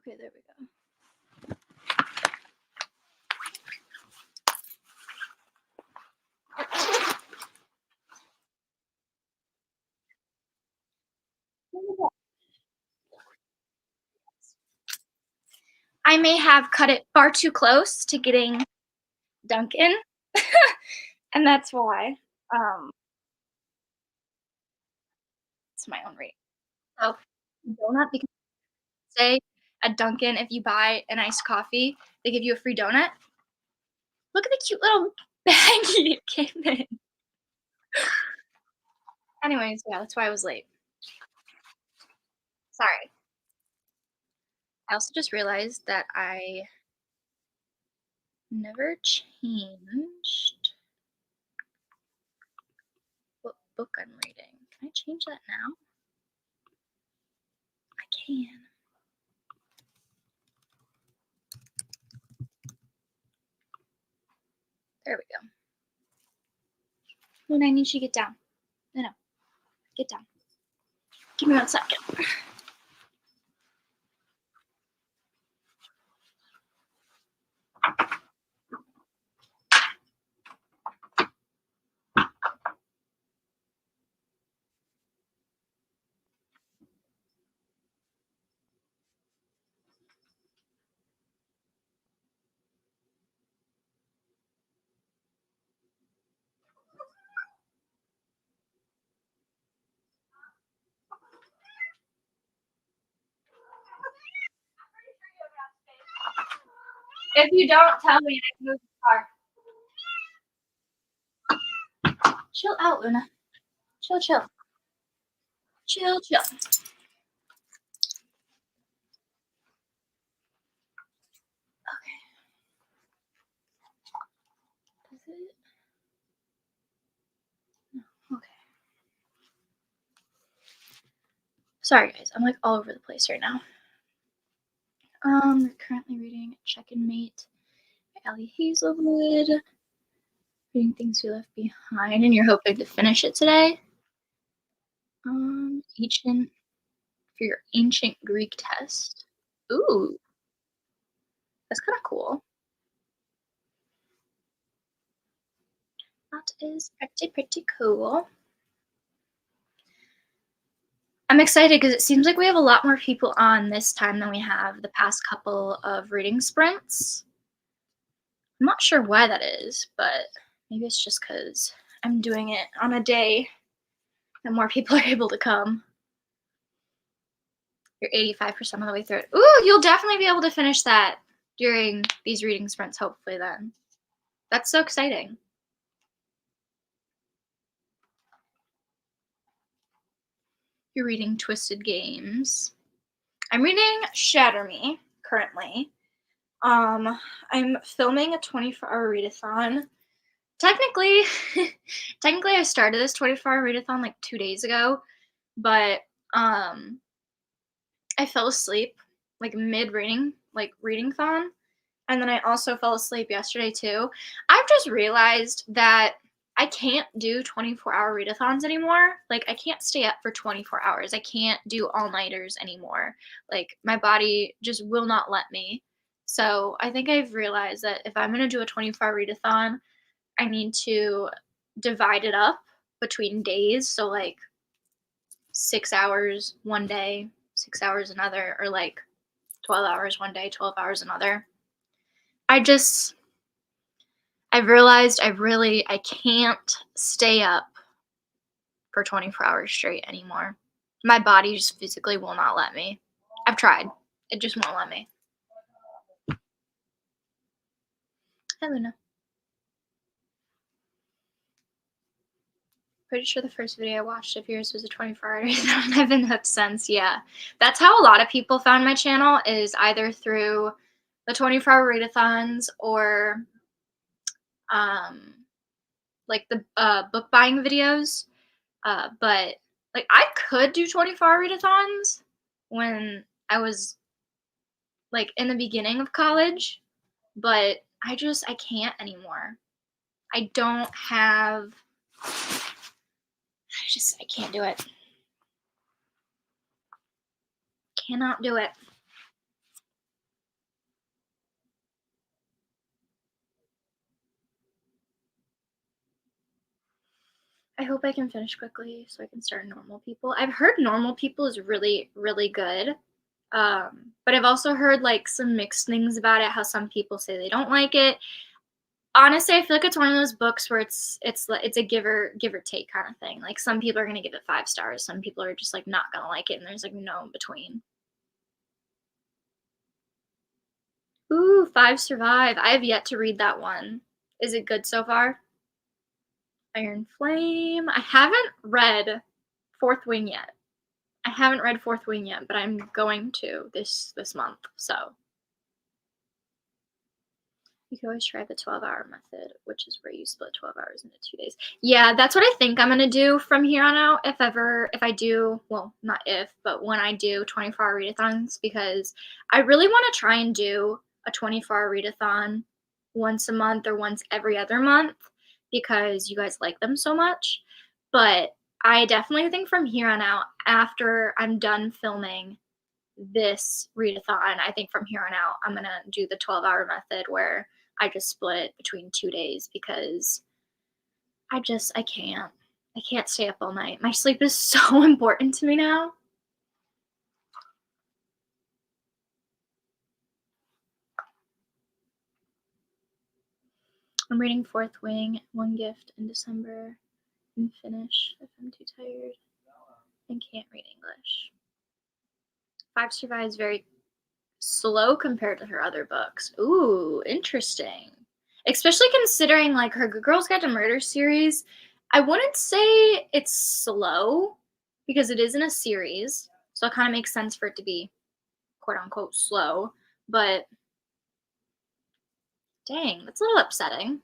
Okay, there we go. I may have cut it far too close to getting Dunkin', and that's why. It's my own rate. So, donut because say at Dunkin', if you buy an iced coffee, they give you a free donut. Look at the cute little baggie it came in. Anyways, yeah, that's why I was late. Sorry. I also just realized that I never changed what book I'm reading. Can I change that now? I can. There we go. Luna, I need you to get down. No, get down. Give me 1 second. If you don't tell me, I can move the car. Chill out, Luna. Chill, chill. Chill, chill. Okay. Does it? No. Okay. Sorry, guys. I'm like all over the place right now. We're currently reading Checkmate by Ellie Hazelwood. Reading Things We Left Behind, and you're hoping to finish it today. Ancient for your ancient Greek test. Ooh, that's kind of cool. That is actually pretty cool. I'm excited because it seems like we have a lot more people on this time than we have the past couple of reading sprints. I'm not sure why that is, but maybe it's just because I'm doing it on a day that more people are able to come. You're 85% of the way through it. Ooh, you'll definitely be able to finish that during these reading sprints, hopefully then. That's so exciting. You're reading Twisted Games. I'm reading Shatter Me currently. I'm filming a 24-hour readathon. Technically, I started this 24-hour readathon like 2 days ago, but I fell asleep like mid-reading, like reading-thon, and then I also fell asleep yesterday too. I've just realized that I can't do 24-hour readathons anymore. Like, I can't stay up for 24 hours. I can't do all-nighters anymore. Like, my body just will not let me. So I think I've realized that if I'm going to do a 24-hour readathon, I need to divide it up between days. So, like, 6 hours one day, 6 hours another, or like 12 hours one day, 12 hours another. I've realized I can't stay up for 24 hours straight anymore. My body just physically will not let me. I've tried. It just won't let me. Hi, Luna. Pretty sure the first video I watched of yours was a 24-hour readathon. I've been hooked since, yeah. That's how a lot of people found my channel, is either through the 24-hour readathons or like the book buying videos. But like, I could do 24-hour readathons when I was like in the beginning of college, but I can't anymore. I can't do it. Cannot do it. I hope I can finish quickly so I can start Normal People. I've heard Normal People is really, really good. But I've also heard like some mixed things about it, how some people say they don't like it. Honestly, I feel like it's one of those books where it's a give or take kind of thing. Like some people are gonna give it 5 stars, some people are just like not gonna like it, and there's like no in between. Ooh, Five Survive. I have yet to read that one. Is it good so far? Iron Flame. I haven't read Fourth Wing yet. I haven't read Fourth Wing yet, but I'm going to this month. So you can always try the 12-hour method, which is where you split 12 hours into 2 days. Yeah, that's what I think I'm gonna do from here on out. If I do, well, not if, but when I do 24-hour readathons, because I really want to try and do a 24-hour readathon once a month or once every other month because you guys like them so much. But I definitely think from here on out, after I'm done filming this readathon, I think from here on out, I'm gonna do the 12-hour method where I just split it between 2 days because I can't. I can't stay up all night. My sleep is so important to me now. I'm reading Fourth Wing, One Gift in December, and finish if I'm too tired and can't read English. Five Survives very slow compared to her other books. Ooh, interesting. Especially considering like her Good Girls Guide to Murder series. I wouldn't say it's slow because it is in a series, so it kind of makes sense for it to be quote unquote slow. But dang, that's a little upsetting.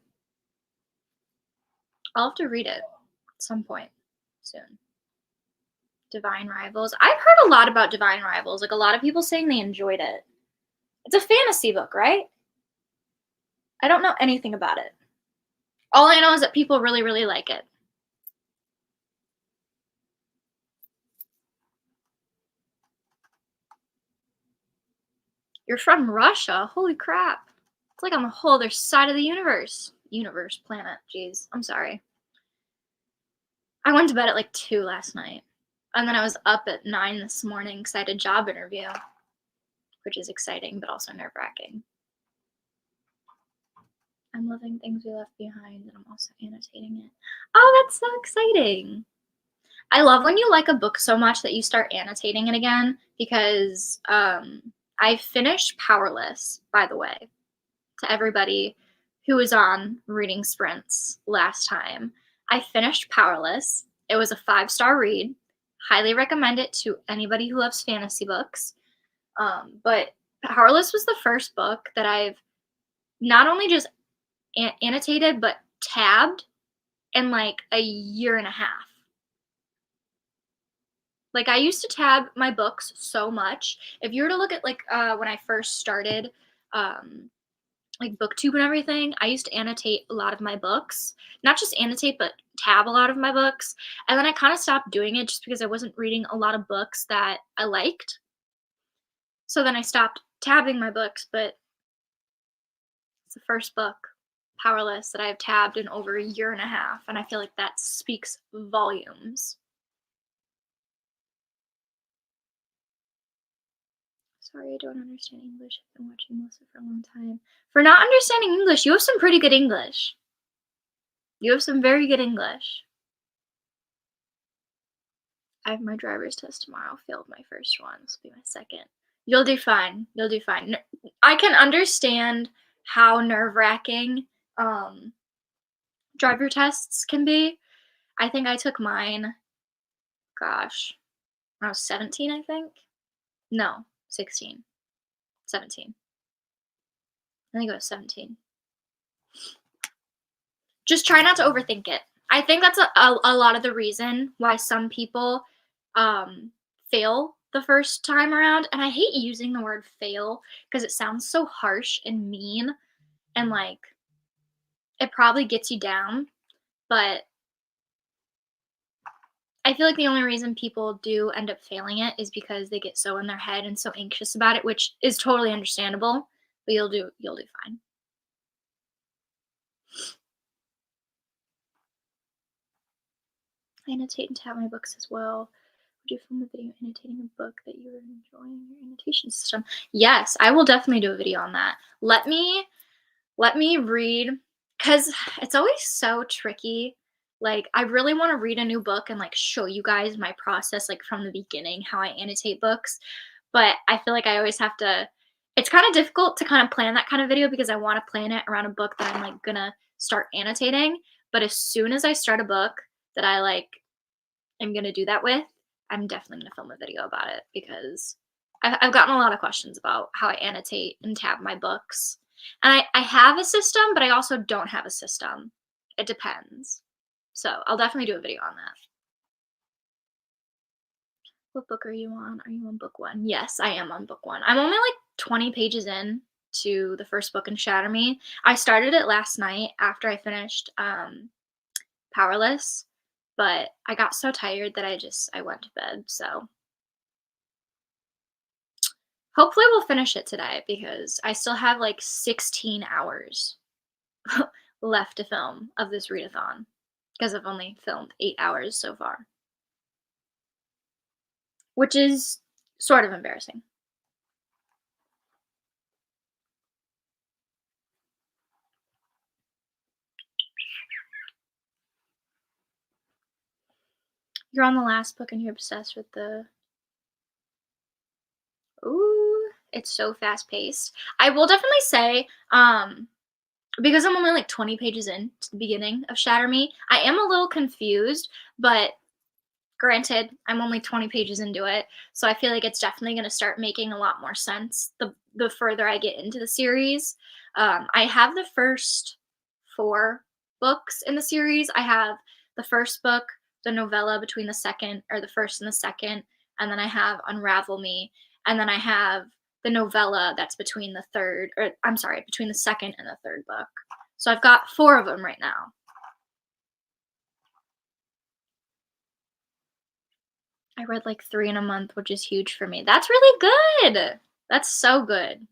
I'll have to read it at some point soon. Divine Rivals. I've heard a lot about Divine Rivals. Like a lot of people saying they enjoyed it. It's a fantasy book, right? I don't know anything about it. All I know is that people really, really like it. You're from Russia? Holy crap. It's like on the whole other side of the universe. Universe, planet. Jeez, I'm sorry. I went to bed at like 2 last night. And then I was up at 9 this morning because I had a job interview, which is exciting but also nerve wracking. I'm loving Things We Left Behind and I'm also annotating it. Oh, that's so exciting. I love when you like a book so much that you start annotating it again because I finished Powerless, by the way, to everybody who was on reading sprints last time. I finished Powerless. It was a 5-star read. Highly recommend it to anybody who loves fantasy books. But Powerless was the first book that I've not only just annotated but tabbed in like a year and a half. Like I used to tab my books so much. If you were to look at like when I first started like booktube and everything, I used to annotate a lot of my books. Not just annotate but tab a lot of my books. And then I kind of stopped doing it just because I wasn't reading a lot of books that I liked. So then I stopped tabbing my books, but it's the first book, Powerless, that I've tabbed in over a year and a half, and I feel like that speaks volumes. Sorry, I don't understand English. I've been watching Melissa for a long time. For not understanding English, you have some pretty good English. You have some very good English. I have my driver's test tomorrow. Failed my first one. This will be my second. You'll do fine. You'll do fine. I can understand how nerve-wracking driver tests can be. I think I took mine, gosh, when I was 17, I think. No, 16. 17. I think it was 17. Just try not to overthink it. I think that's a lot of the reason why some people fail the first time around. And I hate using the word fail because it sounds so harsh and mean and like it probably gets you down. But I feel like the only reason people do end up failing it is because they get so in their head and so anxious about it, which is totally understandable. But you'll do fine. annotate and tab my books as well. Would you film a video annotating a book that you were enjoying your annotation system? Yes, I will definitely do a video on that. Let me read, because it's always so tricky. Like, I really want to read a new book and like show you guys my process, like from the beginning, how I annotate books. But I feel like I always have to, it's kind of difficult to kind of plan that kind of video because I want to plan it around a book that I'm like gonna start annotating. But as soon as I start a book that I like am gonna do that with, I'm definitely gonna film a video about it, because I've gotten a lot of questions about how I annotate and tab my books. And I have a system, but I also don't have a system. It depends. So I'll definitely do a video on that. What book are you on? Are you on book 1? Yes, I am on book 1. I'm only like 20 pages in to the first book in Shatter Me. I started it last night after I finished Powerless, but I got so tired that I went to bed. So hopefully we'll finish it today, because I still have like 16 hours left to film of this readathon, because I've only filmed 8 hours so far, which is sort of embarrassing. You're on the last book and you're obsessed with the... Ooh, it's so fast paced. I will definitely say, because I'm only like 20 pages in to the beginning of Shatter Me, I am a little confused, but granted, I'm only 20 pages into it, so I feel like it's definitely going to start making a lot more sense the further I get into the series. I have the first 4 books in the series. I have the first book, the novella between the first and the second, and then I have Unravel Me, and then I have the novella that's between the between the second and the third book. So I've got 4 of them right now. I read like 3 in a month, which is huge for me. That's really good. That's so good.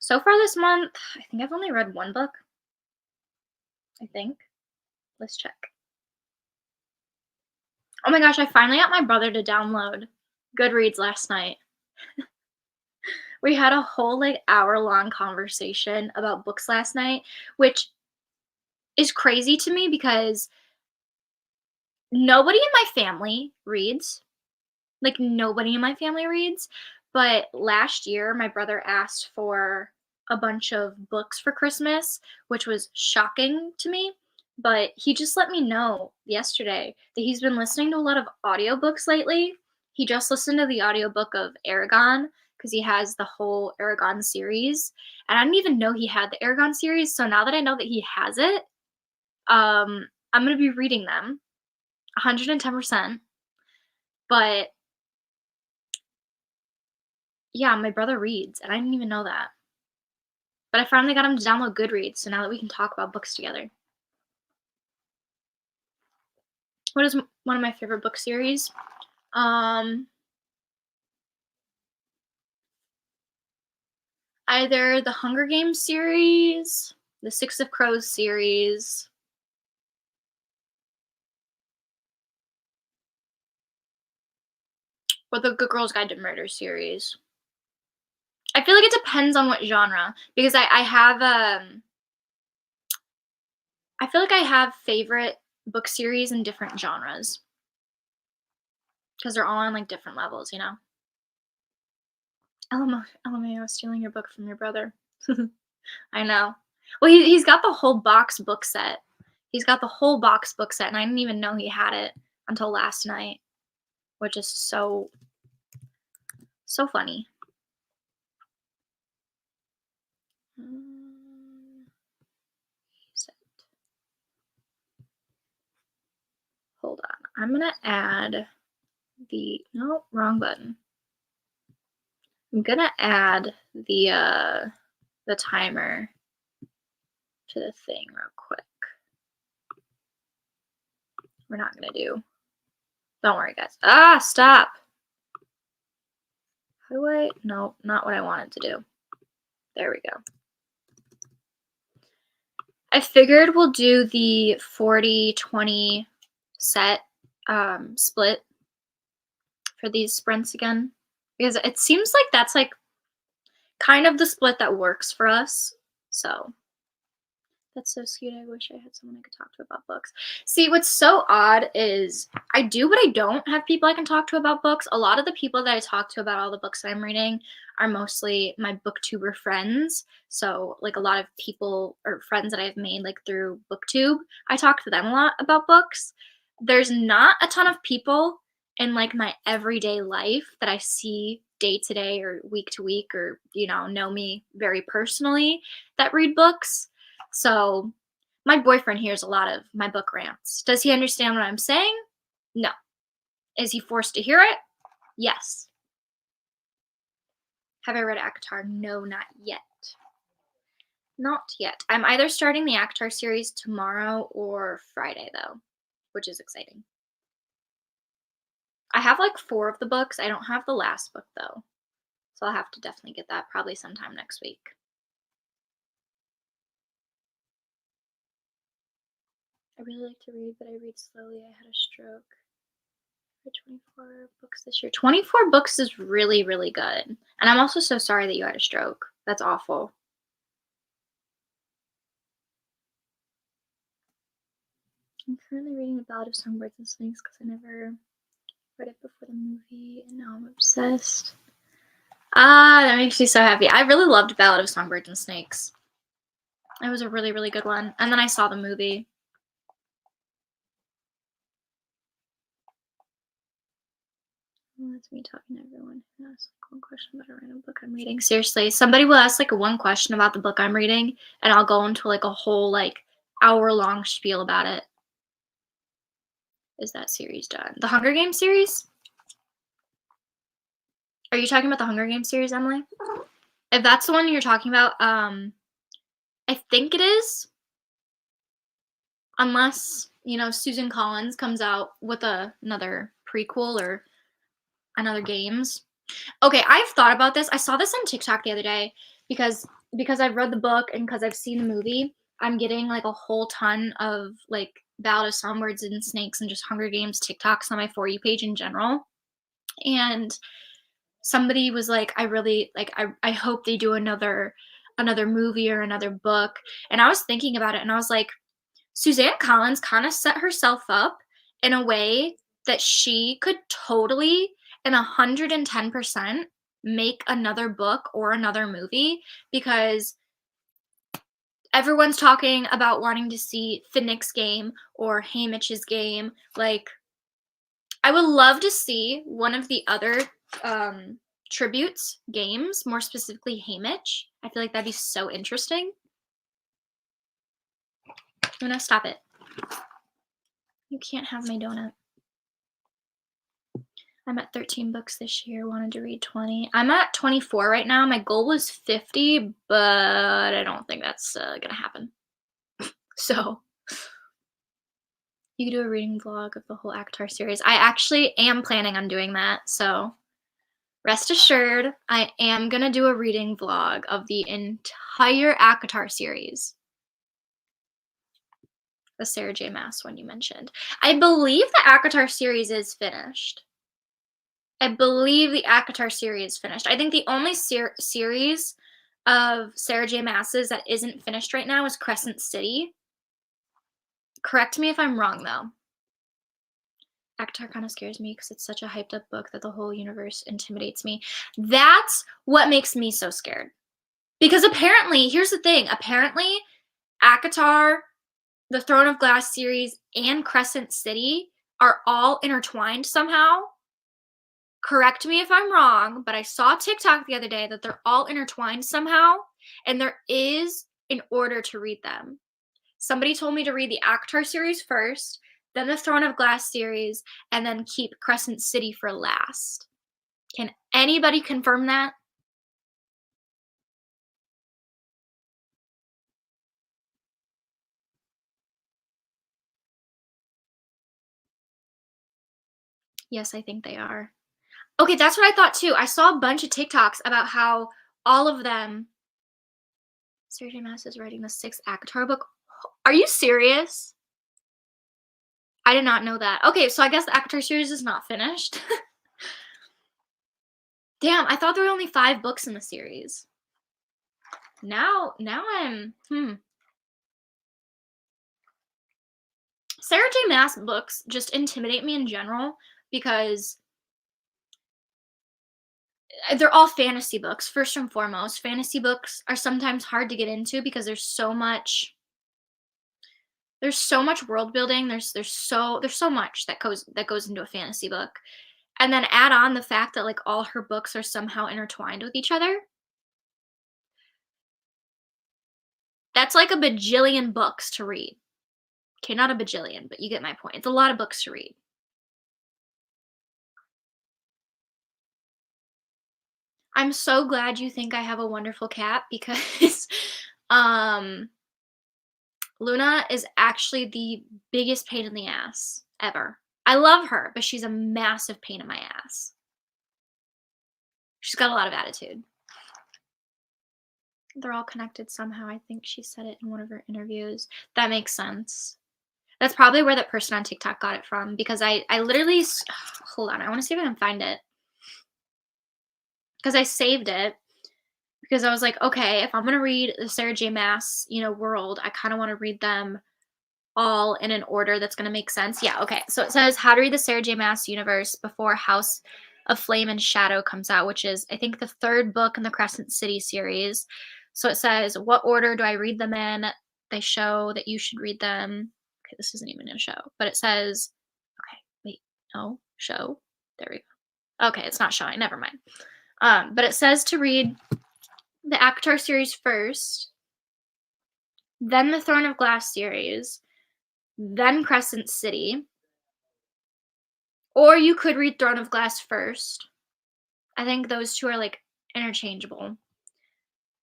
So far this month, I think I've only read 1 book. I think. Let's check. Oh my gosh, I finally got my brother to download Goodreads last night. We had a whole like hour-long conversation about books last night, which is crazy to me because nobody in my family reads. Like, nobody in my family reads. But last year, my brother asked for a bunch of books for Christmas, which was shocking to me. But he just let me know yesterday that he's been listening to a lot of audiobooks lately. He just listened to the audiobook of Aragon, because he has the whole Aragon series. And I didn't even know he had the Aragon series. So now that I know that he has it, I'm going to be reading them 110%. But yeah, my brother reads, and I didn't even know that. But I finally got him to download Goodreads, so now that we can talk about books together. What is one of my favorite book series? Either the Hunger Games series, the Six of Crows series, or the Good Girl's Guide to Murder series. I feel like it depends on what genre, because I feel like I have favorite book series in different genres, because they're all on like different levels, you know? LMAO, stealing your book from your brother. I know. Well, he's got the whole box book set. He's got the whole box book set, and I didn't even know he had it until last night, which is so funny. Hold on. I'm going to add no, wrong button. I'm going to add the timer to the thing real quick. We're not going to do. Don't worry, guys. Ah, stop. How do I? No, not what I wanted to do. There we go. I figured we'll do the 40, 20, set split for these sprints again, because it seems like that's like kind of the split that works for us. So that's so sweet. I wish I had someone I could talk to about books. See, what's so odd is I do, but I don't have people I can talk to about books. A lot of the people that I talk to about all the books that I'm reading are mostly my booktuber friends. So, like a lot of people or friends that I've made like through booktube, I talk to them a lot about books. There's not a ton of people in like my everyday life that I see day to day or week to week or, know me very personally that read books. So, my boyfriend hears a lot of my book rants. Does he understand what I'm saying? No. Is he forced to hear it? Yes. Have I read ACOTAR? No, not yet. Not yet. I'm either starting the ACOTAR series tomorrow or Friday, though, which is exciting. I have like 4 of the books. I don't have the last book, though. So I'll have to definitely get that probably sometime next week. I really like to read, but I read slowly. I had a stroke. For 24 books this year. 24 books is really, really good. And I'm also so sorry that you had a stroke. That's awful. I'm currently reading The Ballad of Songbirds and Snakes because I never read it before the movie, and now I'm obsessed. Ah, that makes me so happy. I really loved Ballad of Songbirds and Snakes. It was a really, really good one. And then I saw the movie. Well, that's me talking to everyone who asks like one question about a random book I'm reading. Seriously, somebody will ask like one question about the book I'm reading, and I'll go into like a whole like hour-long spiel about it. Is that series done? The Hunger Games series? Are you talking about the Hunger Games series, Emily? If that's the one you're talking about, I think it is. Unless, Susan Collins comes out with another prequel or another games. Okay, I've thought about this. I saw this on TikTok the other day because I've read the book and because I've seen the movie. I'm getting like a whole ton of like Ballad of Songbirds and Snakes and just Hunger Games TikToks on my For You page in general. And somebody was like, I really like I hope they do another movie or another book. And I was thinking about it and I was like, Suzanne Collins kind of set herself up in a way that she could totally and 110% make another book or another movie, because everyone's talking about wanting to see Finnick's game or Haymitch's game. Like, I would love to see one of the other tributes games, more specifically Haymitch. I feel like that'd be so interesting. Luna, stop it. You can't have my donut. I'm at 13 books this year, wanted to read 20. I'm at 24 right now. My goal was 50, but I don't think that's gonna happen. So you could do a reading vlog of the whole ACOTAR series. I actually am planning on doing that, so rest assured, I am gonna do a reading vlog of the entire ACOTAR series. The Sarah J. Maas one you mentioned. I believe the ACOTAR series is finished. I believe the ACOTAR series is finished. I think the only series of Sarah J. Maas's that isn't finished right now is Crescent City. Correct me if I'm wrong, though. ACOTAR kind of scares me because it's such a hyped up book that the whole universe intimidates me. That's what makes me so scared. Because apparently, here's the thing, apparently ACOTAR, the Throne of Glass series, and Crescent City are all intertwined somehow. Correct me if I'm wrong, but I saw TikTok the other day that they're all intertwined somehow, and there is an order to read them. Somebody told me to read the ACOTAR series first, then the Throne of Glass series, and then keep Crescent City for last. Can anybody confirm that? Yes, I think they are. Okay, that's what I thought too. I saw a bunch of TikToks about how all of them. Sarah J. Maas is writing the 6th ACOTAR book. Are you serious? I did not know that. Okay, so I guess the Avatar series is not finished. Damn, I thought there were only 5 books in the series. Now I'm Sarah J. Maas books just intimidate me in general because they're all fantasy books. First and foremost, fantasy books are sometimes hard to get into because there's so much world building. There's so much that goes into a fantasy book. And then add on the fact that like all her books are somehow intertwined with each other. That's like a bajillion books to read. Okay, not a bajillion, but you get my point. It's a lot of books to read. I'm so glad you think I have a wonderful cat because um Luna is actually the biggest pain in the ass ever. I love her, but she's a massive pain in my ass. She's got a lot of attitude. They're all connected somehow. I think she said it in one of her interviews. That makes sense. That's probably where that person on TikTok got it from because I literally hold on. I want to see if I can find it because I saved it because I was like, okay, if I'm gonna read the Sarah J. Maas, world, I kind of want to read them all in an order that's gonna make sense. Yeah, okay. So it says how to read the Sarah J. Maas universe before House of Flame and Shadow comes out, which is I think the 3rd book in the Crescent City series. So it says, what order do I read them in? They show that you should read them. Okay, this isn't even a show, but it says, okay, wait, no, show. There we go. Okay, it's not showing. Never mind. But it says to read the Avatar series first, then the Throne of Glass series, then Crescent City. Or you could read Throne of Glass first. I think those two are like interchangeable.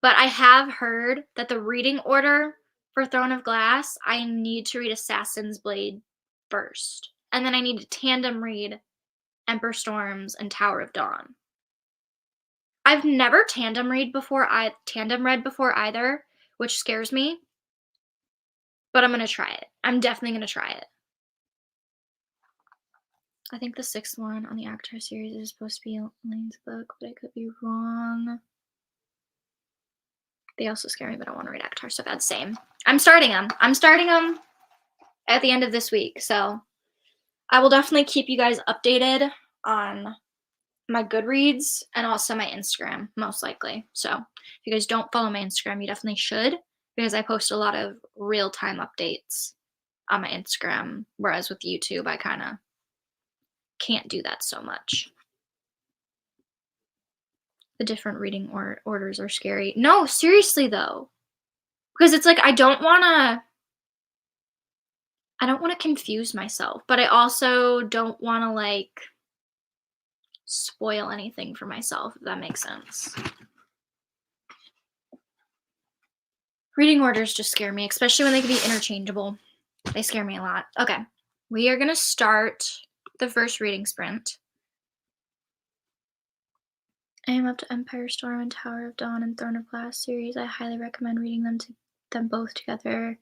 But I have heard that the reading order for Throne of Glass, I need to read Assassin's Blade first. And then I need to tandem read Emperor Storms and Tower of Dawn. I've never tandem read before either, which scares me. But I'm gonna try it. I'm definitely gonna try it. I think the 6th one on the Avatar series is supposed to be Elaine's book, but I could be wrong. They also scare me, but I want to read Avatar so bad. Same. I'm starting them at the end of this week, so I will definitely keep you guys updated on my Goodreads and also my Instagram, most likely. So if you guys don't follow my Instagram, you definitely should because I post a lot of real-time updates on my Instagram, whereas with YouTube, I kind of can't do that so much. The different reading orders are scary. No, seriously though. Because it's like I don't want to confuse myself, but I also don't want to like spoil anything for myself, if that makes sense. Reading orders just scare me, especially when they can be interchangeable. They scare me a lot. Okay. We are going to start the first reading sprint. I am up to Empire Storm and Tower of Dawn and Throne of Glass series. I highly recommend reading them both together.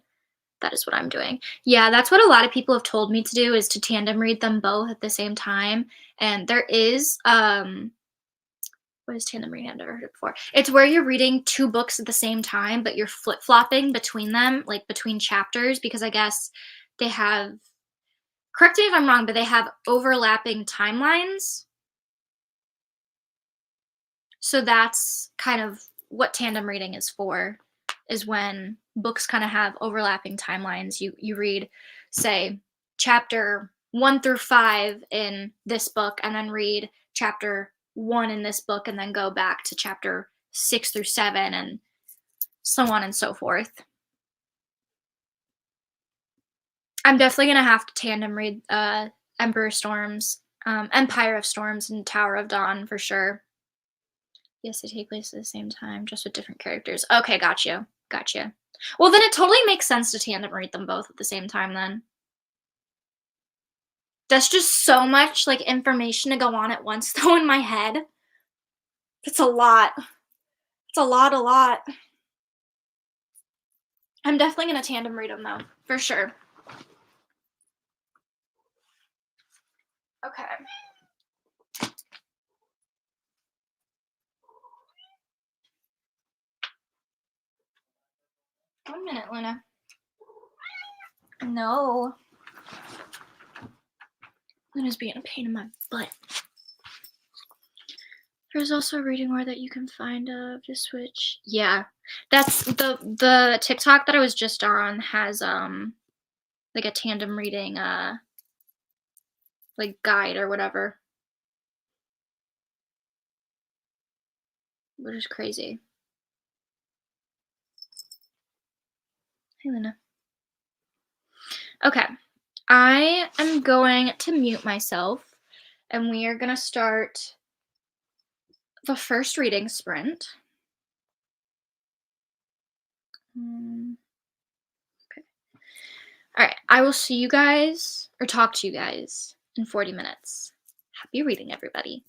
That is what I'm doing. Yeah, that's what a lot of people have told me to do is to tandem read them both at the same time. And there is what is tandem reading? I've never heard it before. It's where you're reading 2 books at the same time, but you're flip-flopping between them, like between chapters, because I guess they have, correct me if I'm wrong, but they have overlapping timelines. So that's kind of what tandem reading is for, is when books kind of have overlapping timelines. You read, say, chapter 1 through 5 in this book, and then read chapter 1 in this book, and then go back to chapter 6 through 7, and so on and so forth. I'm definitely going to have to tandem read Empire of Storms, and Tower of Dawn for sure. Yes, they take place at the same time, just with different characters. Okay, gotcha. Well, then it totally makes sense to tandem read them both at the same time then. That's just so much, like, information to go on at once, though, in my head. It's a lot. It's a lot. I'm definitely gonna tandem read them, though, for sure. Okay. 1 minute, Luna. No. Luna's being a pain in my butt. There's also a reading word that you can find of the Switch. Yeah. That's the TikTok that I was just on has like a tandem reading like guide or whatever. Which is crazy. Hey Luna. Okay. I am going to mute myself and we are gonna start the first reading sprint. Okay. All right. I will see you guys or talk to you guys in 40 minutes. Happy reading, everybody.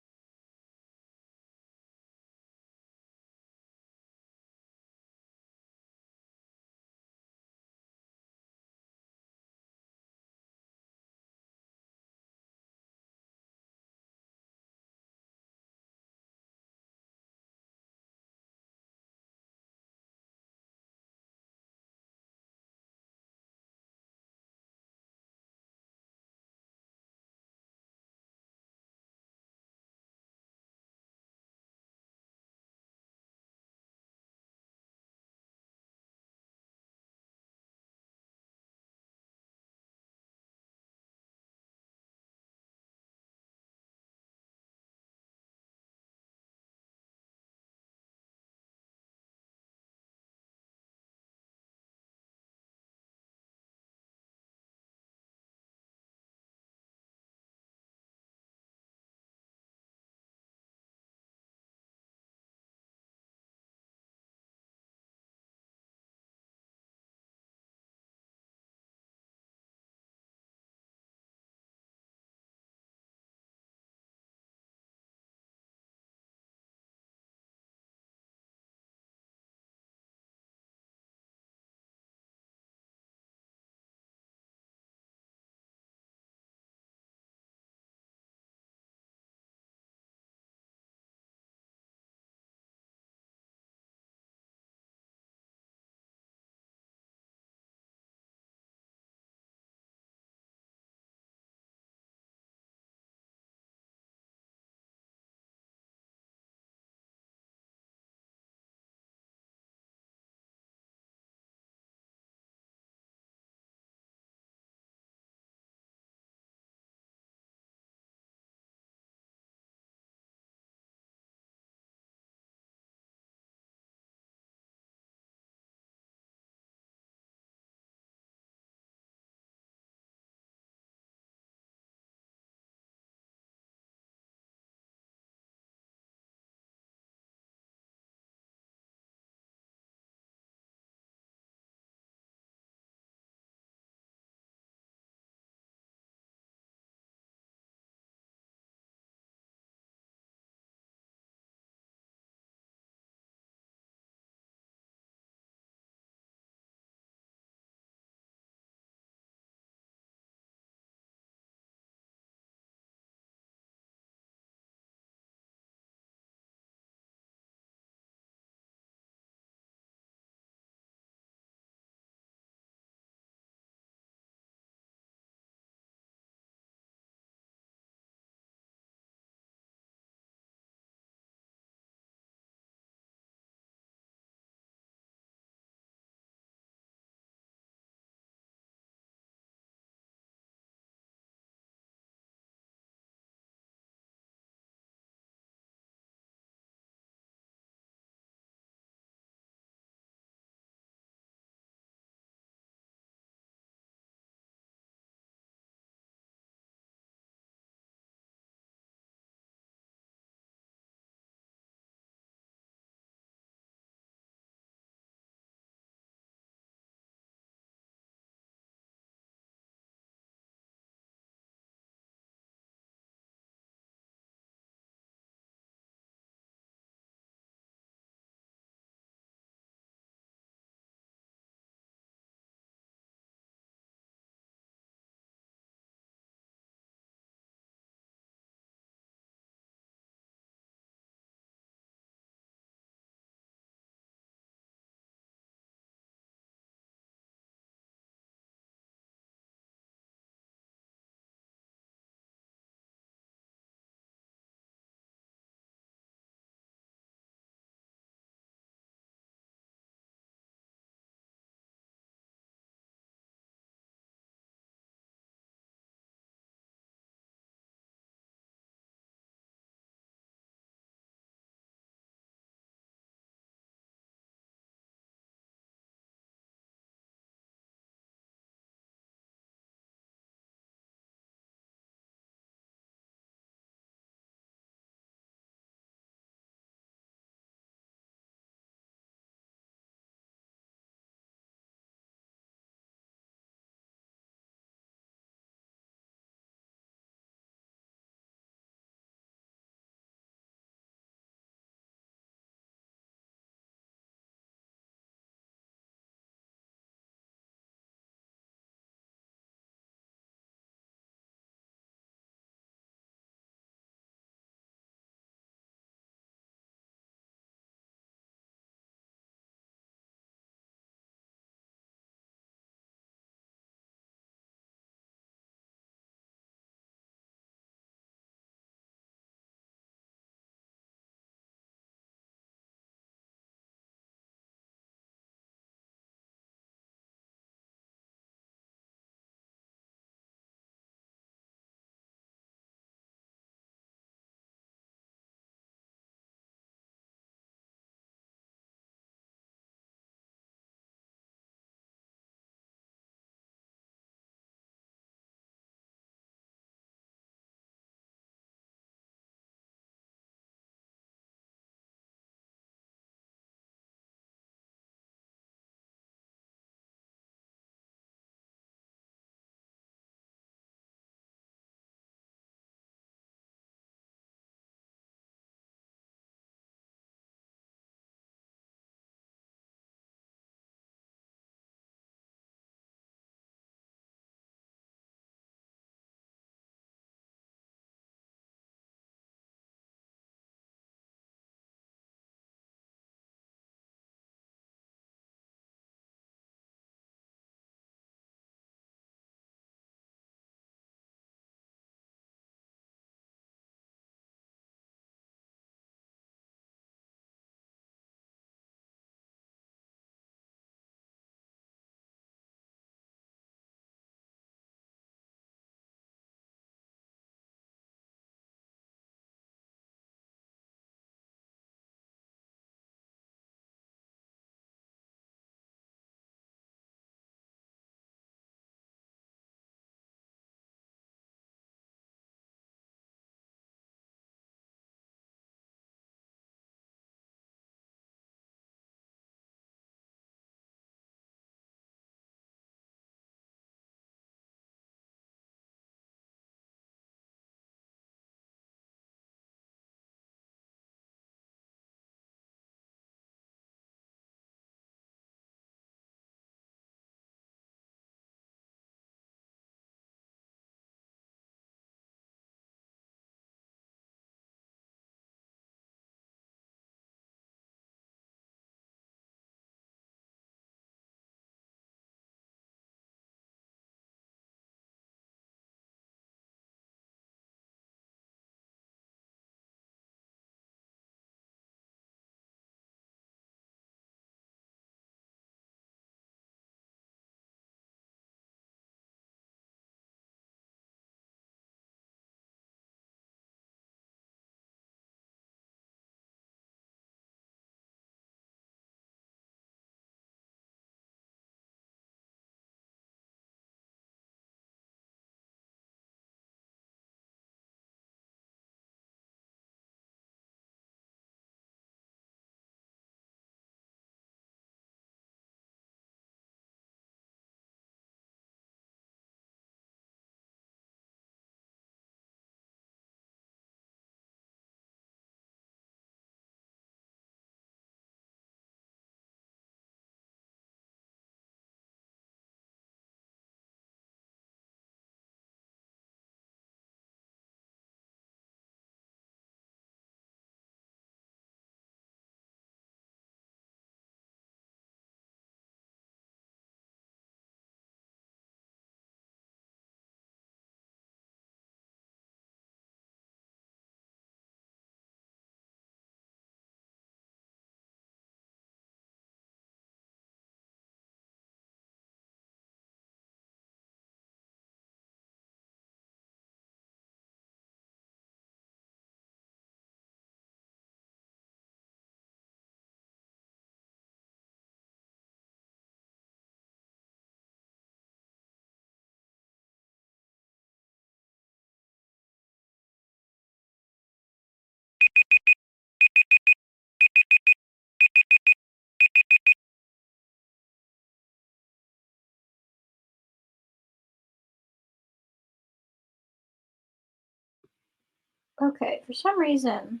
Okay, for some reason,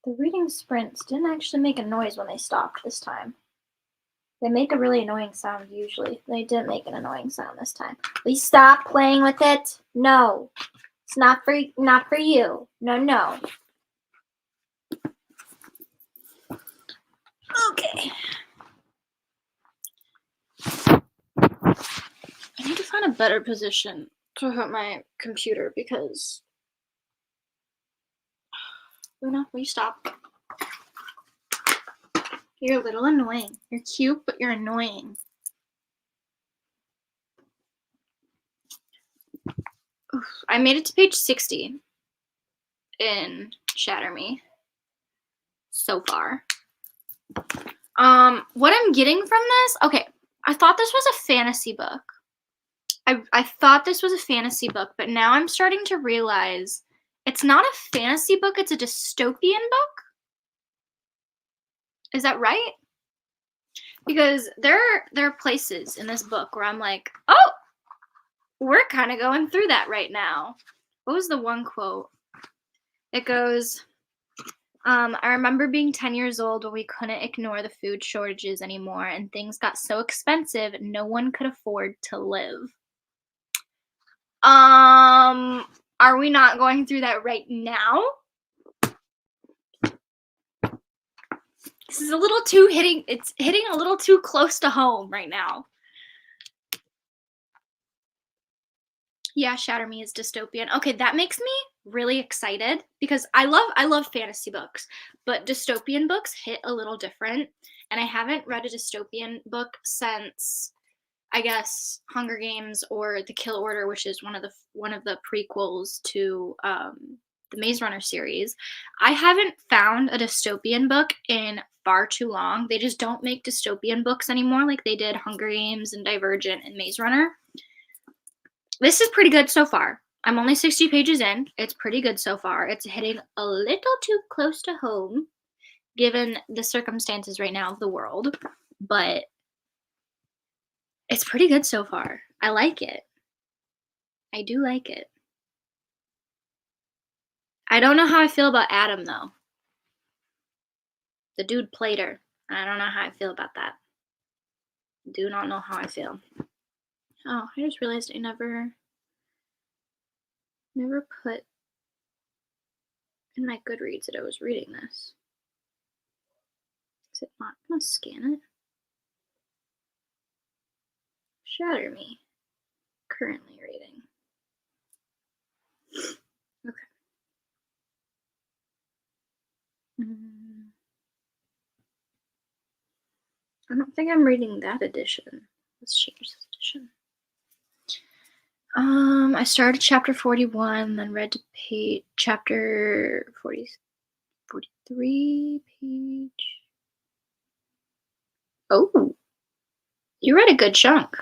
the reading sprints didn't actually make a noise when they stopped this time. They make a really annoying sound usually. They didn't make an annoying sound this time. Please stop playing with it. No. It's not for you. No, no. Okay. I need to find a better position to put my computer because Luna, will you stop? You're a little annoying. You're cute, but you're annoying. Oof. I made it to page 60 in Shatter Me so far. What I'm getting from this, okay, I thought this was a fantasy book. I thought this was a fantasy book, but now I'm starting to realize it's not a fantasy book, it's a dystopian book. Is that right? Because there are places in this book where I'm like, oh, we're kind of going through that right now. What was the one quote? It goes, I remember being 10 years old when we couldn't ignore the food shortages anymore and things got so expensive no one could afford to live. Are we not going through that right now? This is a little too it's hitting a little too close to home right now. Yeah, Shatter Me is dystopian. Okay, that makes me really excited because I love fantasy books, but dystopian books hit a little different, and I haven't read a dystopian book since I guess Hunger Games or The Kill Order, which is one of the prequels to the Maze Runner series. I haven't found a dystopian book in far too long. They just don't make dystopian books anymore like they did Hunger Games and Divergent and Maze Runner. This is pretty good so far. I'm only 60 pages in. It's pretty good so far. It's hitting a little too close to home given the circumstances right now of the world, but it's pretty good so far. I like it. I do like it. I don't know how I feel about Adam, though. The dude played her. I don't know how I feel about that. Do not know how I feel. Oh, I just realized I never put in my Goodreads that I was reading this. Is it not gonna scan it? Shatter Me. Currently reading. Okay. I don't think I'm reading that edition. Let's change this edition. I started chapter 41, then read to chapter 43 page. Oh, you read a good chunk.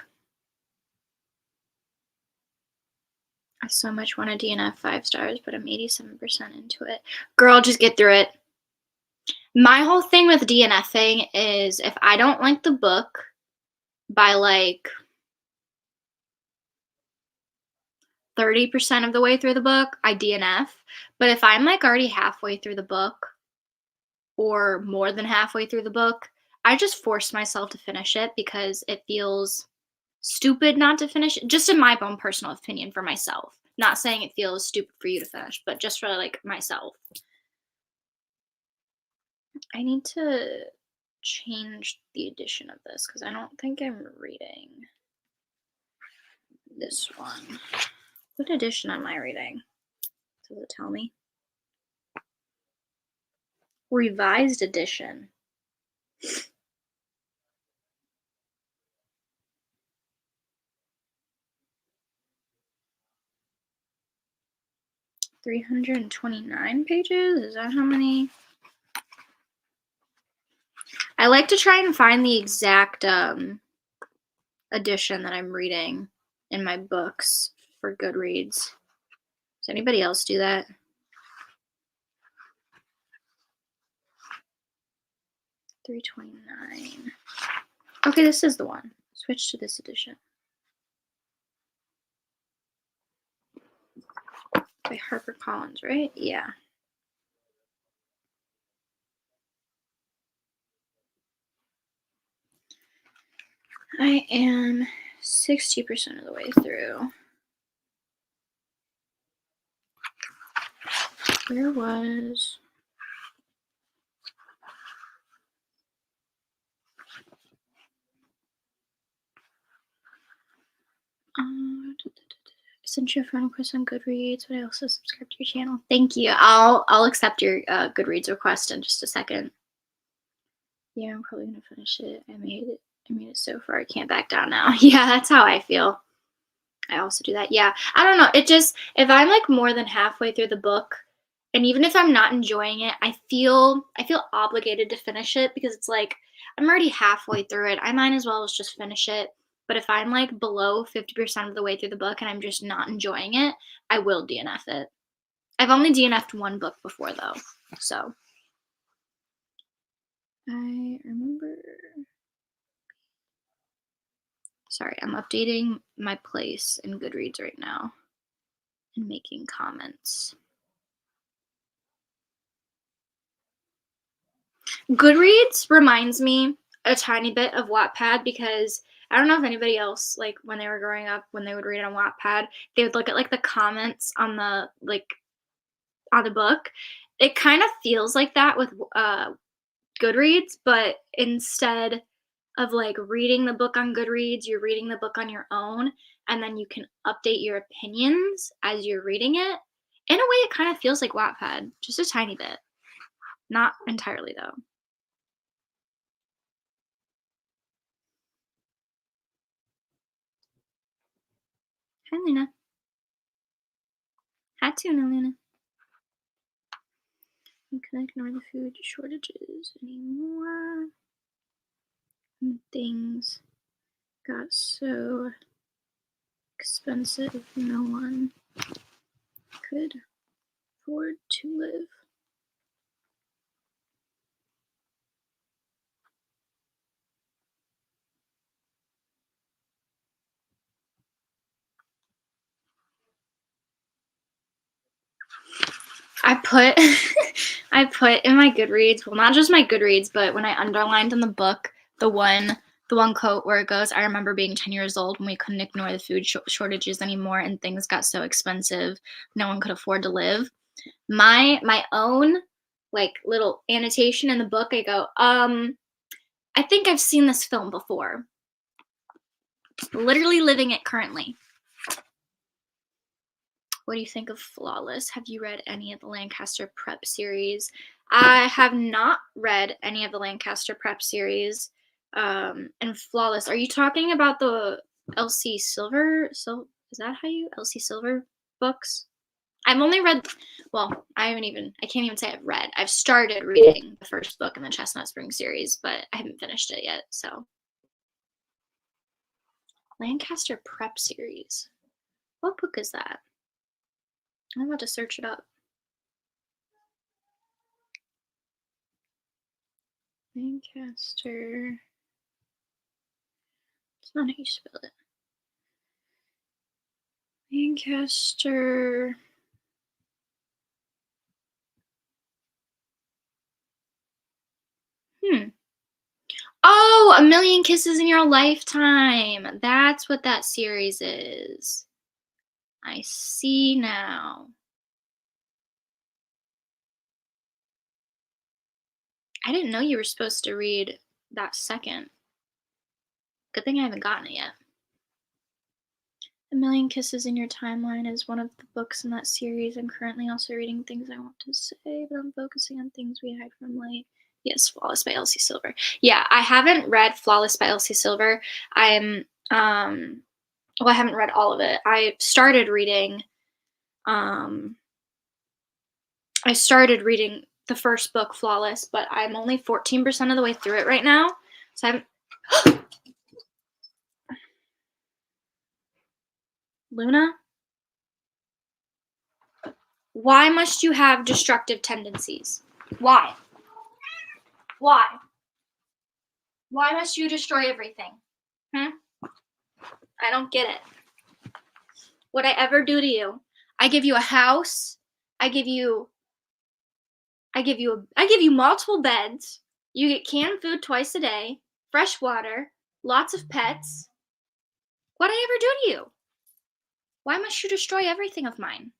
I so much want a DNF 5 stars, but I'm 87% into it. Girl, just get through it. My whole thing with DNFing is if I don't like the book by like 30% of the way through the book, I DNF. But if I'm like already halfway through the book or more than halfway through the book, I just force myself to finish it because it feels stupid not to finish it. Just in my own personal opinion for myself. Not saying it feels stupid for you to finish, but just for like myself. I need to change the edition of this because I don't think I'm reading this one. What edition am I reading? Does it tell me? Revised edition. $329 pages? Is that how many? I like to try and find the exact edition that I'm reading in my books for Goodreads. Does anybody else do that? $329. Okay, this is the one. Switch to this edition. by HarperCollins, right? Yeah. I am 60% of the way through. Where was... Sent you a friend request on Goodreads, but I also subscribed to your channel. Thank you. I'll accept your Goodreads request in just a second. Yeah, I'm probably gonna finish it. I made it so far. I can't back down now. Yeah, that's how I feel. I also do that. Yeah, I don't know. It just, if I'm like more than halfway through the book, and even if I'm not enjoying it, I feel obligated to finish it because it's like I'm already halfway through it. I might as well just finish it. But if I'm like below 50% of the way through the book and I'm just not enjoying it, I will DNF it. I've only DNF'd one book before though, so I remember. Sorry, I'm updating my place in Goodreads right now and making comments. Goodreads reminds me a tiny bit of Wattpad because I don't know if anybody else, like when they were growing up, when they would read on Wattpad, they would look at like the comments on the on the book. It kind of feels like that with Goodreads, but instead of like reading the book on Goodreads, you're reading the book on your own, and then you can update your opinions as you're reading it. In a way, it kind of feels like Wattpad, just a tiny bit. Not entirely though. Hi, Luna. Hi, Tuna, Luna. You can ignore the food shortages anymore. And things got so expensive, no one could afford to live. I put I put in my Goodreads, well, not just my Goodreads, but when I underlined in the book the one quote where it goes, I remember being 10 years old when we couldn't ignore the food shortages anymore and things got so expensive no one could afford to live. My own like little annotation in the book, I go, I think I've seen this film before. Literally living it currently. What do you think of Flawless? Have you read any of the Lancaster Prep series? I have not read any of the Lancaster Prep series. And Flawless, are you talking about the Elsie Silver? So is that how you Elsie Silver books? I've only read, well, I can't even say I've read. I've started reading the first book in the Chestnut Spring series, but I haven't finished it yet, so. Lancaster Prep series. What book is that? I'm about to search it up. Lancaster. It's not how you spell it. Lancaster. Oh, A Million Kisses in Your Lifetime. That's what that series is. I see now. I didn't know you were supposed to read that second. Good thing I haven't gotten it yet. A Million Kisses in Your Timeline is one of the books in that series. I'm currently also reading Things I Want to Say, but I'm focusing on Things We Hide from Light. Yes, Flawless by Elsie Silver. Yeah, I haven't read Flawless by Elsie Silver. I haven't read all of it. I started reading the first book, Flawless, but I'm only 14% of the way through it right now. So I'm Luna, why must you have destructive tendencies? Why? Why? Why must you destroy everything? I don't get it. Would I ever do to you? I give you a house. I give you I give you multiple beds. You get canned food twice a day, fresh water, lots of pets. What'd I ever do to you? Why must you destroy everything of mine?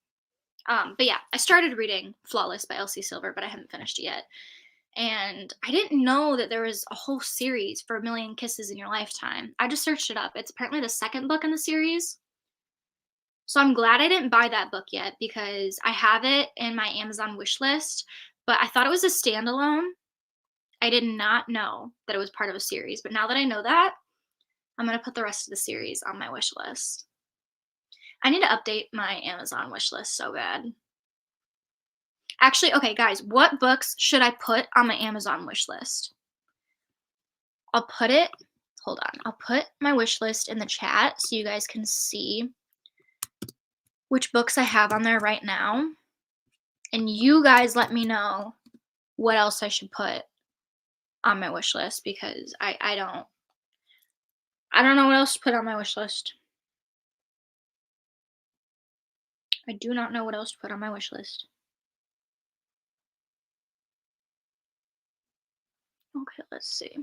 But yeah, I started reading Flawless by Elsie Silver, but I haven't finished it yet. And I didn't know that there was a whole series for A Million Kisses in Your Lifetime. I just searched it up. It's apparently the second book in the series. So I'm glad I didn't buy that book yet because I have it in my Amazon wish list, but I thought it was a standalone. I did not know that it was part of a series, but now that I know that, I'm going to put the rest of the series on my wish list. I need to update my Amazon wish list so bad. Actually, okay, guys, what books should I put on my Amazon wish list? I'll put it, hold on, I'll put my wish list in the chat so you guys can see which books I have on there right now. And you guys let me know what else I should put on my wish list because I don't know what else to put on my wish list. I do not know what else to put on my wish list. Okay, let's see.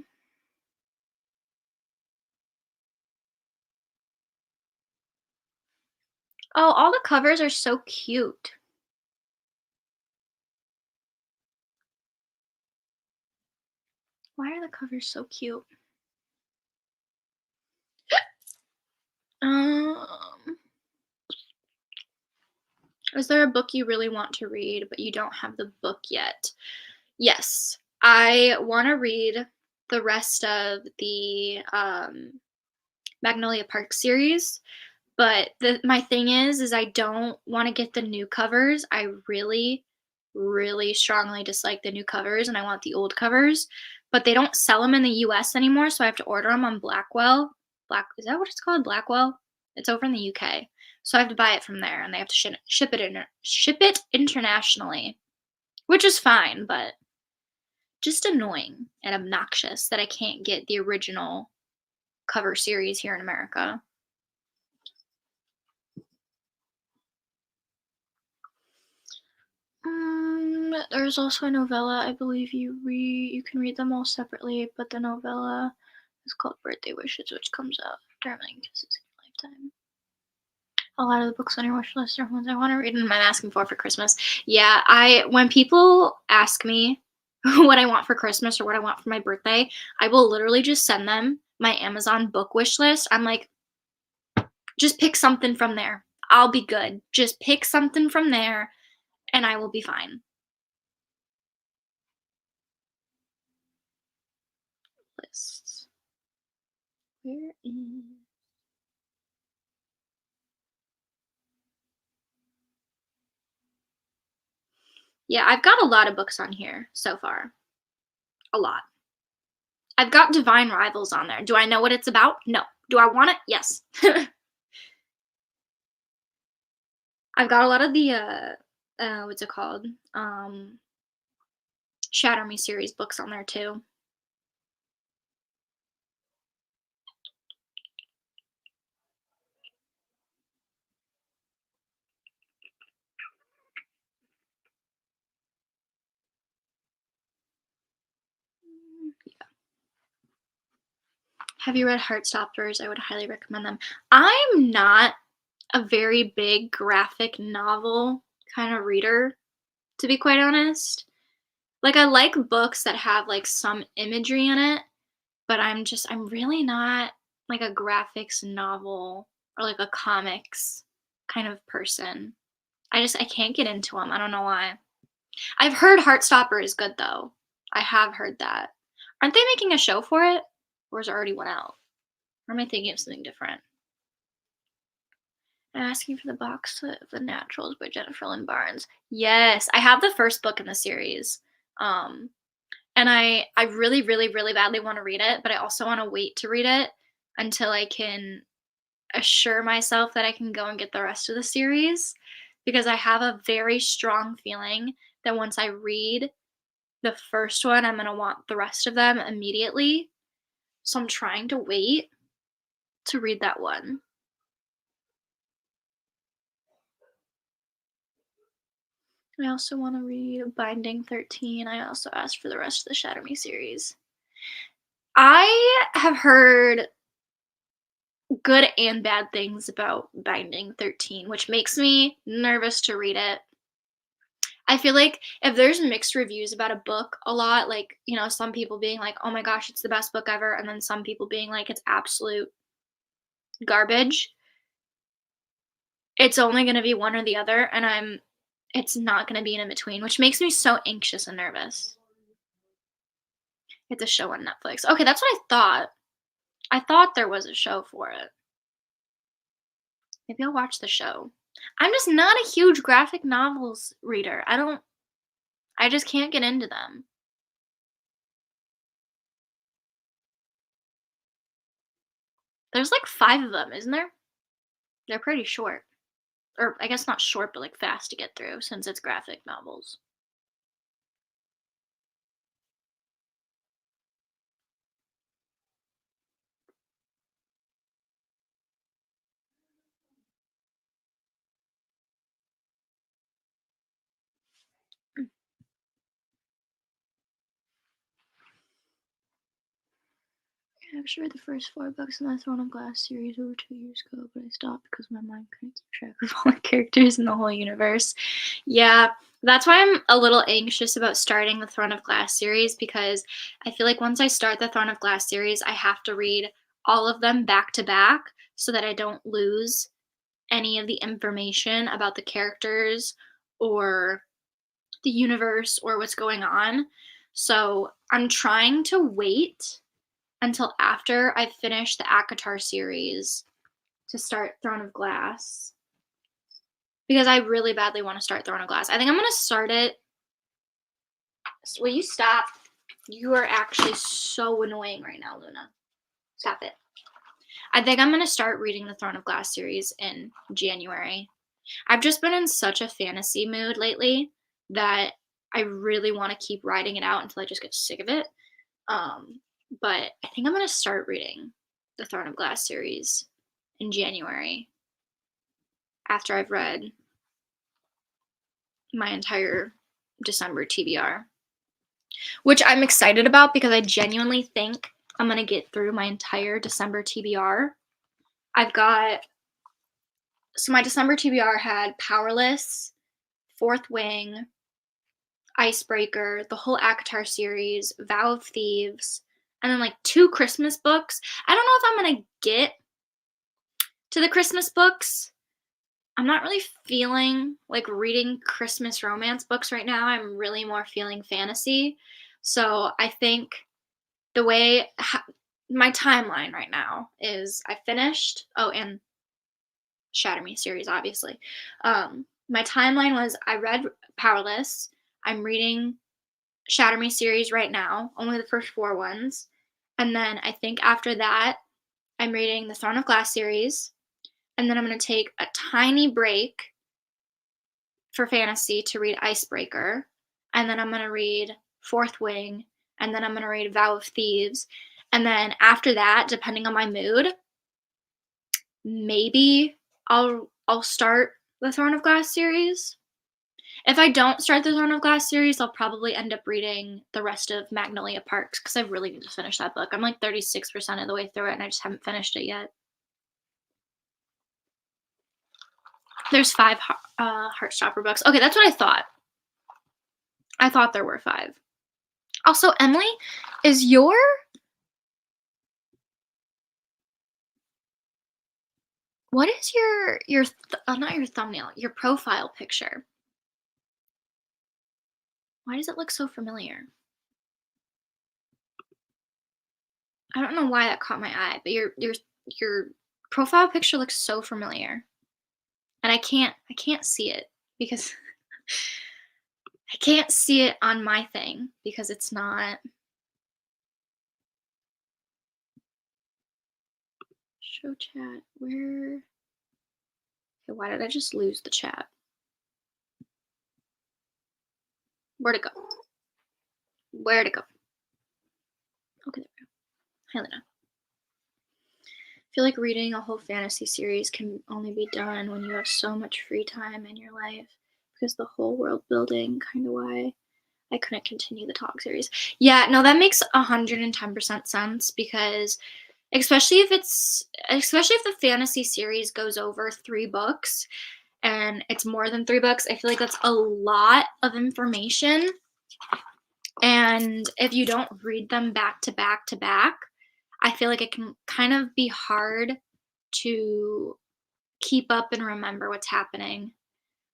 Oh, all the covers are so cute. Why are the covers so cute? Um, is there a book you really want to read, but you don't have the book yet? Yes, I want to read the rest of the Magnolia Park series, but my thing is I don't want to get the new covers. I really, really strongly dislike the new covers, and I want the old covers. But they don't sell them in the U.S. anymore, so I have to order them on Blackwell. Is that what it's called? Blackwell? It's over in the UK, so I have to buy it from there, and they have to ship it internationally, which is fine, but just annoying and obnoxious that I can't get the original cover series here in America. There's also a novella. I believe you can read them all separately, but the novella is called Birthday Wishes, which comes out after A Million Kisses in Your Lifetime. A lot of the books on your wish list are ones I want to read and I'm asking for Christmas. Yeah, when people ask me what I want for Christmas or what I want for my birthday, I will literally just send them my Amazon book wish list. I'm like, just pick something from there. I'll be good. Just pick something from there and I will be fine. Lists. Where is. Yeah, I've got a lot of books on here so far. A lot. I've got Divine Rivals on there. Do I know what it's about? No. Do I want it? Yes. I've got a lot of the what's it called? Shatter Me series books on there too. Yeah. Have you read Heartstoppers? I would highly recommend them. I'm not a very big graphic novel kind of reader, to be quite honest. Like I like books that have like some imagery in it, but I'm really not like a graphics novel or like a comics kind of person. I can't get into them. I don't know why. I've heard Heartstopper is good though. I have heard that. Aren't they making a show for it? Or is it already one out? Or am I thinking of something different? I'm asking for the box set of The Naturals by Jennifer Lynn Barnes. Yes, I have the first book in the series. And I really, really, really badly want to read it, but I also want to wait to read it until I can assure myself that I can go and get the rest of the series because I have a very strong feeling that once I read the first one, I'm going to want the rest of them immediately. So I'm trying to wait to read that one. I also want to read Binding 13. I also asked for the rest of the Shatter Me series. I have heard good and bad things about Binding 13, which makes me nervous to read it. I feel like if there's mixed reviews about a book a lot, like, some people being like, "Oh my gosh, it's the best book ever," and then some people being like, "It's absolute garbage." It's only gonna be one or the other, and it's not gonna be an in between, which makes me so anxious and nervous. It's a show on Netflix. Okay, that's what I thought. I thought there was a show for it. Maybe I'll watch the show. I'm just not a huge graphic novels reader. I just can't get into them. There's like 5 of them, isn't there? They're pretty short. Or I guess not short, but like fast to get through since it's graphic novels. I actually read the first 4 books in the Throne of Glass series over 2 years ago, but I stopped because my mind couldn't keep track of all the characters in the whole universe. Yeah, that's why I'm a little anxious about starting the Throne of Glass series because I feel like once I start the Throne of Glass series, I have to read all of them back to back so that I don't lose any of the information about the characters or the universe or what's going on. So I'm trying to wait until after I've finished the ACOTAR series to start Throne of Glass because I really badly want to start Throne of Glass. I think I'm going to start it. Will you stop? You are actually so annoying right now, Luna. Stop it. I think I'm going to start reading the Throne of Glass series in January. I've just been in such a fantasy mood lately that I really want to keep writing it out until I just get sick of it. But I think I'm going to start reading the Throne of Glass series in January after I've read my entire December TBR, which I'm excited about because I genuinely think I'm going to get through my entire December TBR. So my December TBR had Powerless, Fourth Wing, Icebreaker, the whole ACOTAR series, Vow of Thieves, and then like 2 Christmas books. I don't know if I'm going to get to the Christmas books. I'm not really feeling like reading Christmas romance books right now. I'm really more feeling fantasy. So I think my timeline right now is I finished, and Shatter Me series, obviously. My timeline was I read Powerless. I'm reading Shatter Me series right now, only the first 4 ones. And then I think after that, I'm reading the Throne of Glass series. And then I'm going to take a tiny break for fantasy to read Icebreaker. And then I'm going to read Fourth Wing. And then I'm going to read Vow of Thieves. And then after that, depending on my mood, maybe I'll start the Throne of Glass series. If I don't start the Throne of Glass series, I'll probably end up reading the rest of Magnolia Parks because I really need to finish that book. I'm like 36% of the way through it and I just haven't finished it yet. There's 5 Heartstopper books. Okay, that's what I thought. I thought there were 5. Also, Emily, is what is not your thumbnail, your profile picture? Why does it look so familiar? I don't know why that caught my eye, but your profile picture looks so familiar. And I can't see it because I can't see it on my thing because it's not. Show chat. Where? Okay, why did I just lose the chat? Where'd it go? Where'd it go? Okay, there we go. Hi, Lena. I feel like reading a whole fantasy series can only be done when you have so much free time in your life. because the whole world building kind of why I couldn't continue the talk series. Yeah, no, that makes 110% sense because especially if the fantasy series goes over 3 books and it's more than 3 books, I feel like that's a lot of information. And if you don't read them back to back to back, I feel like it can kind of be hard to keep up and remember what's happening.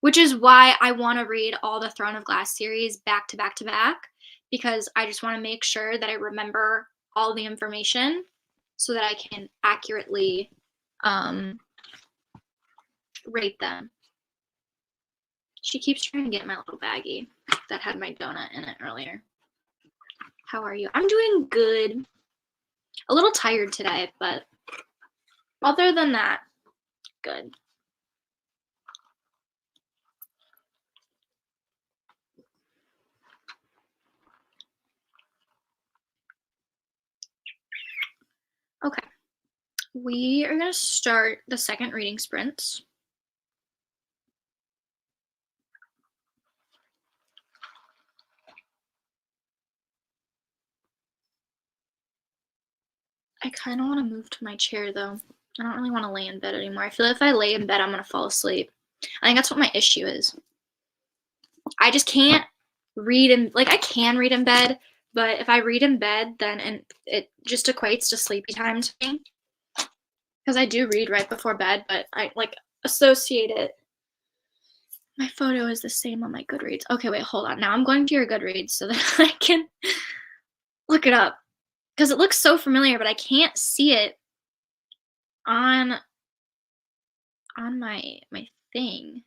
Which is why I want to read all the Throne of Glass series back to back to back, because I just want to make sure that I remember all the information so that I can accurately rate them. She keeps trying to get my little baggie that had my donut in it earlier. How are you? I'm doing good. A little tired today, but other than that, good. Okay. We are going to start the second reading sprints. I kind of want to move to my chair, though. I don't really want to lay in bed anymore. I feel like if I lay in bed, I'm going to fall asleep. I think that's what my issue is. I just can't read in, like, I can read in bed, but if I read in bed, then it just equates to sleepy time to me. Because I do read right before bed, but I, like, associate it. My photo is the same on my Goodreads. Okay, wait, hold on. Now I'm going to your Goodreads so that I can look it up. Because it looks so familiar, but I can't see it on my thing.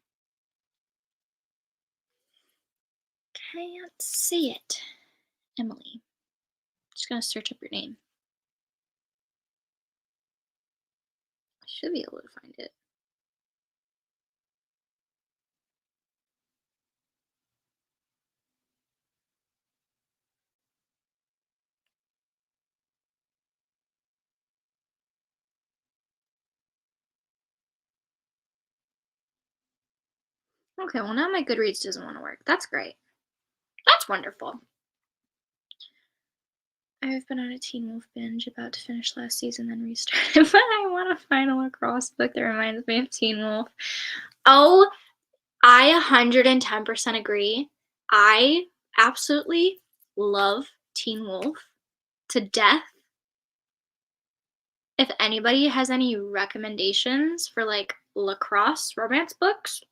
Can't see it. Emily. Just gonna search up your name. I should be able to find it. Okay, well now my Goodreads doesn't want to work. That's great. That's wonderful. I've been on a Teen Wolf binge, about to finish last season, then restarted, but I want a final lacrosse book that reminds me of Teen Wolf. Oh, I 110% agree. I absolutely love Teen Wolf to death. If anybody has any recommendations for like lacrosse romance books,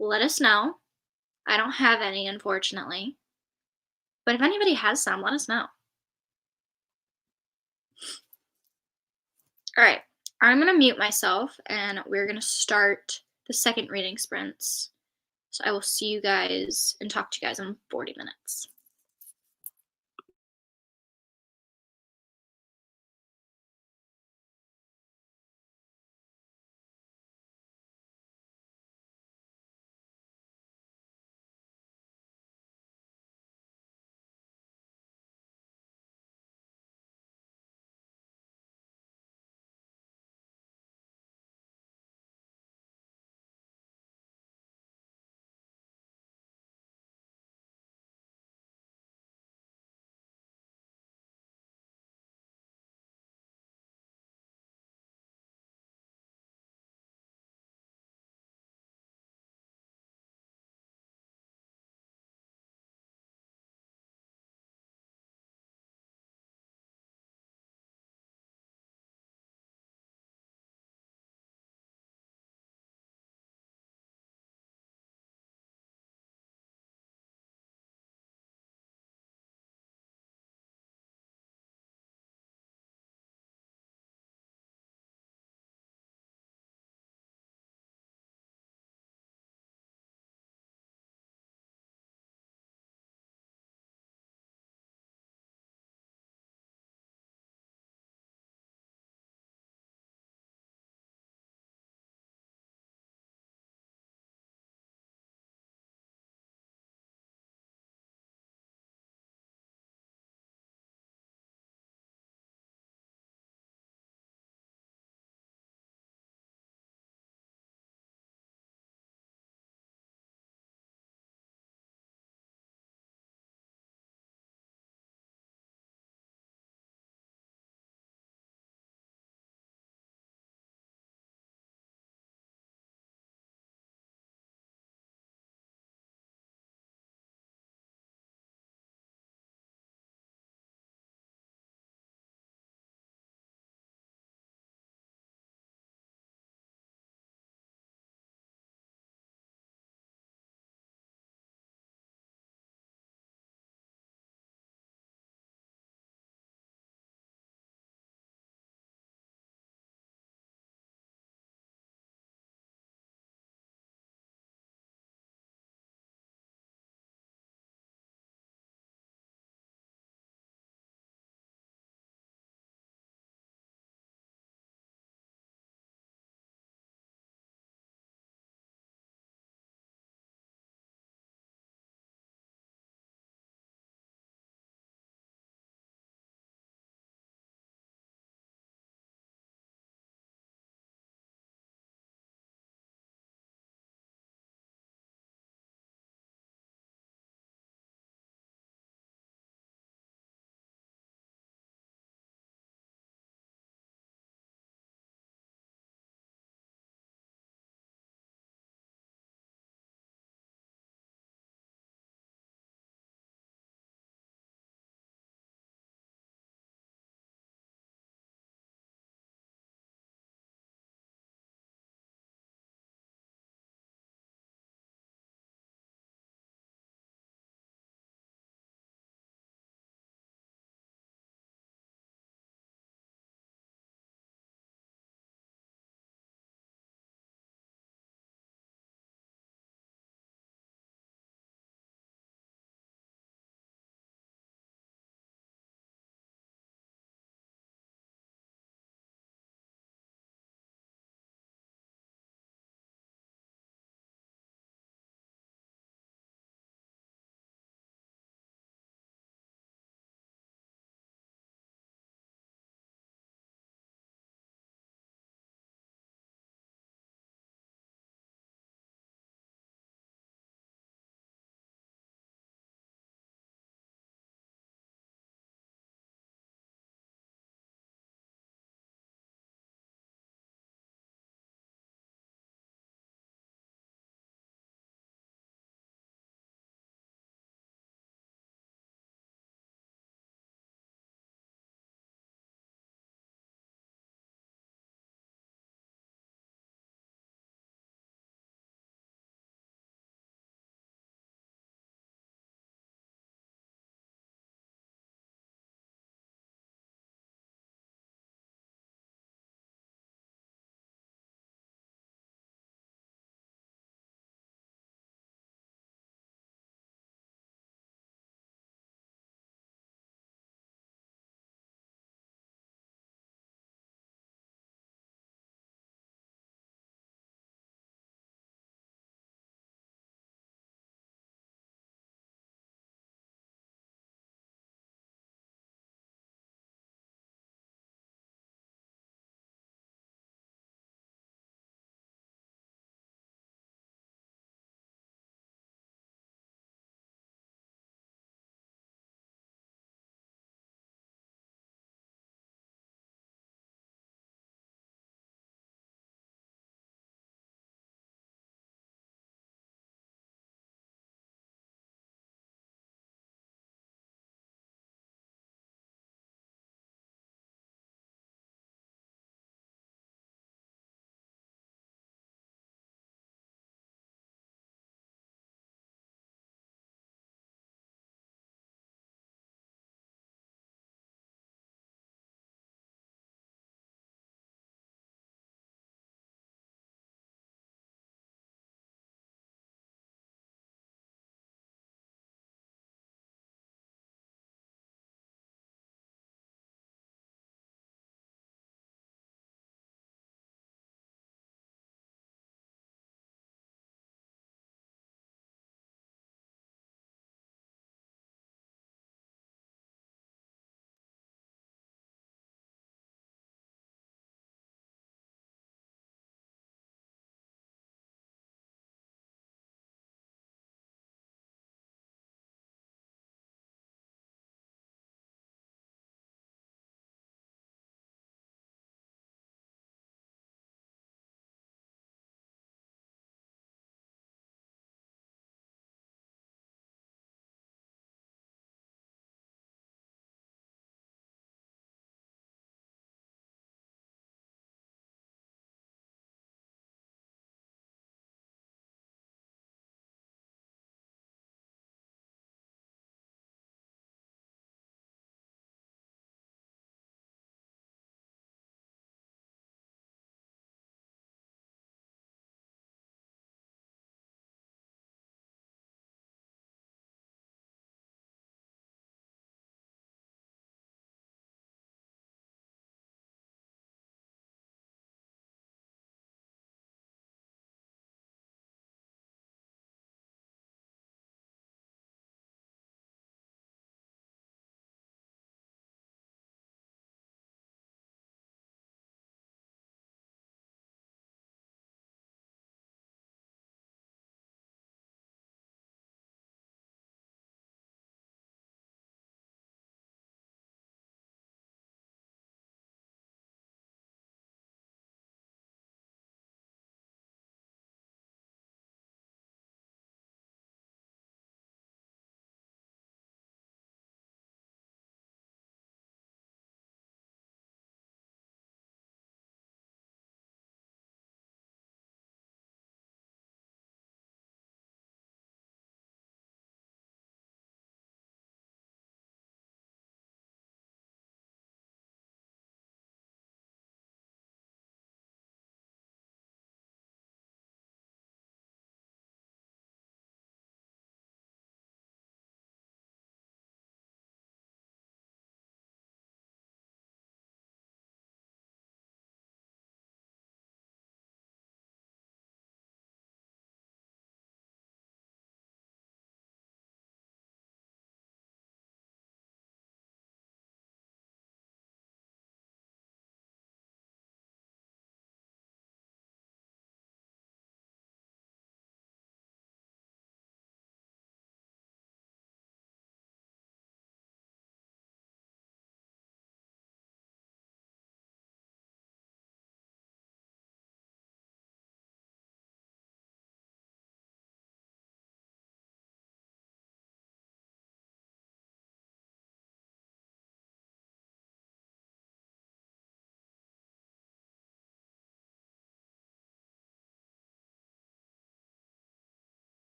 let us know. I don't have any, unfortunately. But if anybody has some, let us know. All right, I'm going to mute myself and we're going to start the second reading sprints. So I will see you guys and talk to you guys in 40 minutes.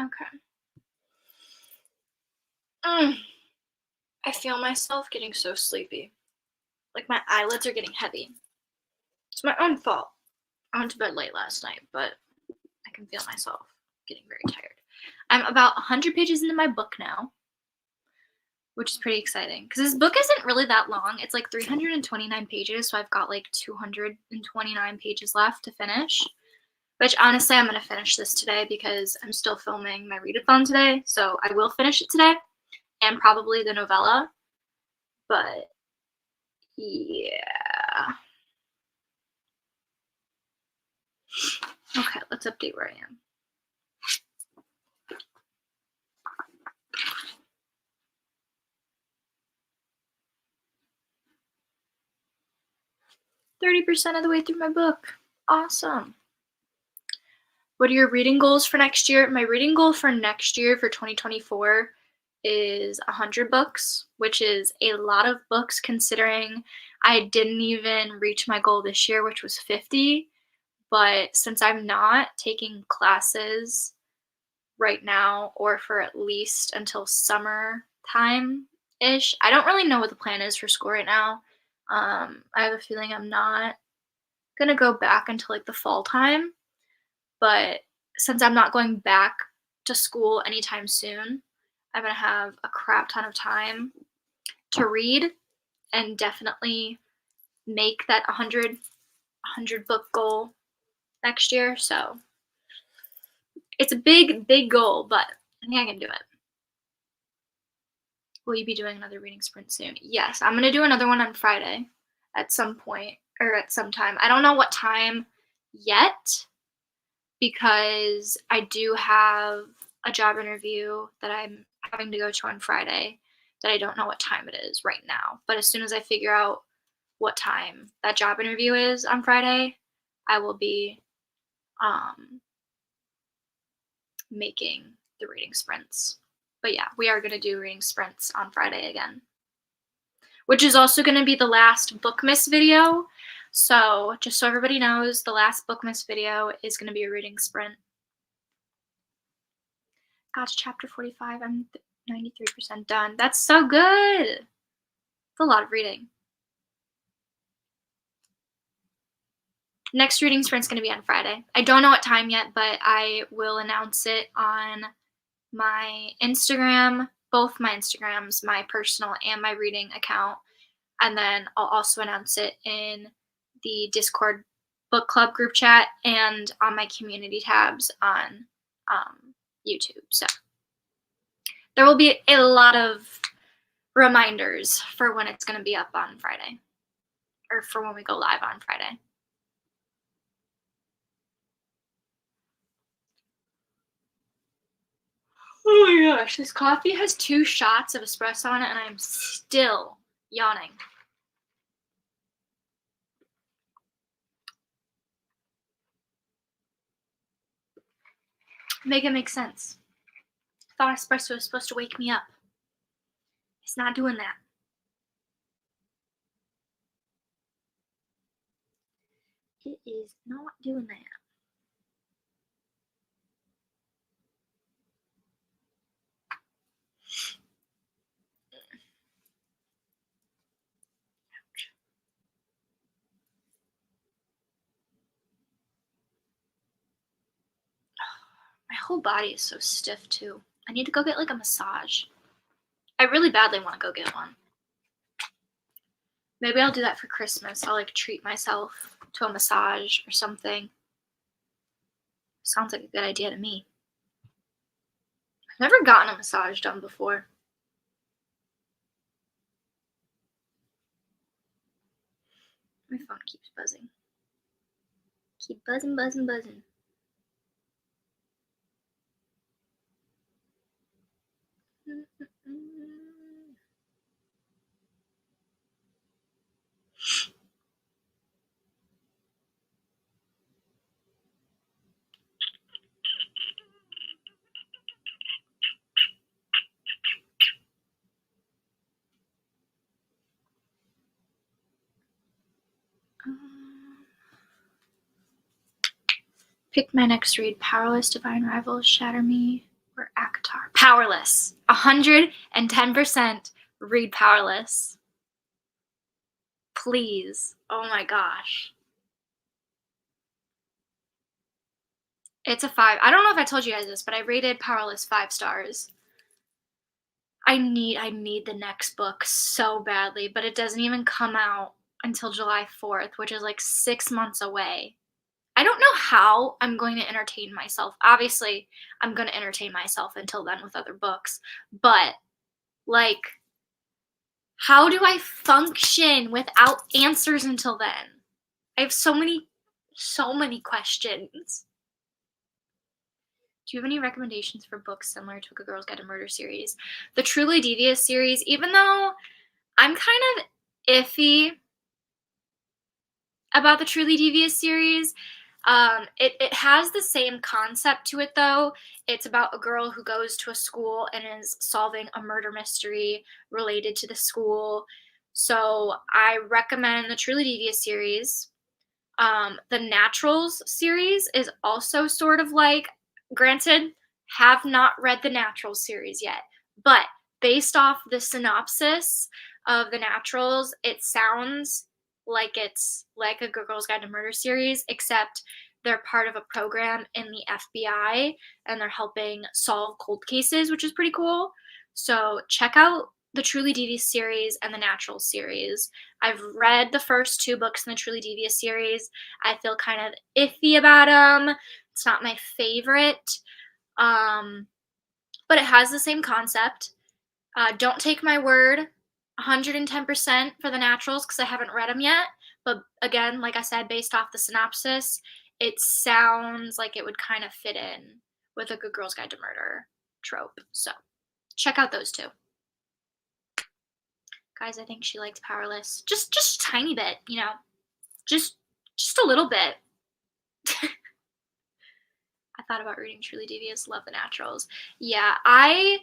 Okay. I feel myself getting so sleepy. Like my eyelids are getting heavy. It's my own fault. I went to bed late last night, but I can feel myself getting very tired. I'm about 100 pages into my book now, which is pretty exciting because this book isn't really that long. It's like 329 pages, so I've got like 229 pages left to finish. Which honestly, I'm going to finish this today because I'm still filming my readathon today, so I will finish it today, and probably the novella. But yeah. Okay, let's update where I am. %30 of the way through my book. Awesome. What are your reading goals for next year? My reading goal for next year, for 2024, is 100 books, which is a lot of books considering I didn't even reach my goal this year, which was 50. But since I'm not taking classes right now, or for at least until summertime-ish, I don't really know what the plan is for school right now. I have a feeling I'm not gonna go back until like the fall time, but since I'm not going back to school anytime soon, I'm gonna have a crap ton of time to read and definitely make that 100 book goal next year. So it's a big goal, but I think I can do it. Will you be doing another reading sprint soon? Yes, I'm gonna do another one on Friday at some point, or at some time. I don't know what time yet, because I do have a job interview that I'm having to go to on Friday that I don't know what time it is right now. But as soon as I figure out what time that job interview is on Friday, I will be making the reading sprints. But yeah, we are going to do reading sprints on Friday again, which is also going to be the last Bookmas video. So just so everybody knows, the last Bookmas video is going to be a reading sprint. Got to chapter 45. I'm 93% done. That's so good. It's a lot of reading. Next reading sprint's going to be on Friday. I don't know what time yet, but I will announce it on my Instagram, both my Instagrams, my personal and my reading account. And then I'll also announce it in the Discord book club group chat and on my community tabs on YouTube. So there will be a lot of reminders for when it's going to be up on Friday, or for when we go live on Friday. Oh my gosh, this coffee has 2 shots of espresso in it and I'm still yawning. Make it make sense. I thought espresso was supposed to wake me up. It's not doing that. It is not doing that. My whole body is so stiff too. I need to go get like a massage. I really badly want to go get one. Maybe I'll do that for Christmas. I'll like treat myself to a massage or something. Sounds like a good idea to me. I've never gotten a massage done before. My phone keeps buzzing. Keep buzzing, buzzing, buzzing. Pick my next read: Powerless, Divine Rivals, Shatter Me, ACOTAR. Powerless. 110% read Powerless. Please. Oh my gosh. It's a 5. I don't know if I told you guys this, but I rated Powerless 5 stars. I need the next book so badly, but it doesn't even come out until July 4th, which is like 6 months away. I don't know how I'm going to entertain myself. Obviously, I'm going to entertain myself until then with other books, but like, how do I function without answers until then? I have so many questions. Do you have any recommendations for books similar to A Good Girl's Guide to Murder series? The Truly Devious series, even though I'm kind of iffy about the Truly Devious series, it has the same concept to it though. It's about a girl who goes to a school and is solving a murder mystery related to the school. So I recommend the Truly Devious series. The Naturals series is also sort of like, granted, have not read the Naturals series yet, but based off the synopsis of the Naturals, it sounds like it's like A Good Girl's Guide to Murder series, except they're part of a program in the FBI and they're helping solve cold cases, which is pretty cool. So check out the Truly Devious series and the Naturals series. I've read the first 2 books in the Truly Devious series. I feel kind of iffy about them. It's not my favorite, but it has the same concept. Don't take my word 110% for the Naturals because I haven't read them yet. But again, like I said, based off the synopsis, it sounds like it would kind of fit in with A Good Girl's Guide to Murder trope. So check out those 2. Guys, I think she likes Powerless. Just a tiny bit, you know. Just a little bit. I thought about reading Truly Devious, love the Naturals. Yeah, I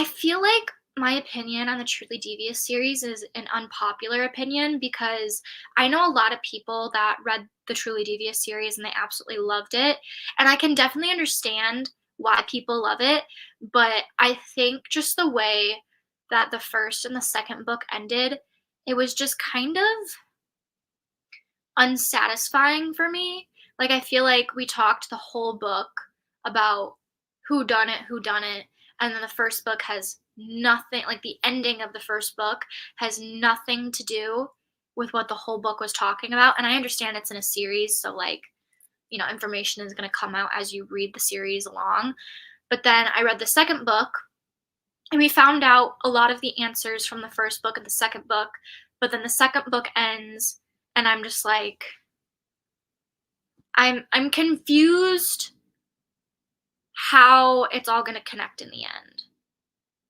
feel like my opinion on the Truly Devious series is an unpopular opinion because I know a lot of people that read the Truly Devious series and they absolutely loved it. And I can definitely understand why people love it, but I think just the way that the first and the second book ended, it was just kind of unsatisfying for me. Like, I feel like we talked the whole book about who done it, and then the first book has nothing, like the ending of the first book has nothing to do with what the whole book was talking about. And I understand it's in a series, so like, you know, information is going to come out as you read the series along. But then I read the second book and we found out a lot of the answers from the first book and the second book, but then the second book ends and I'm just like, I'm confused how it's all going to connect in the end.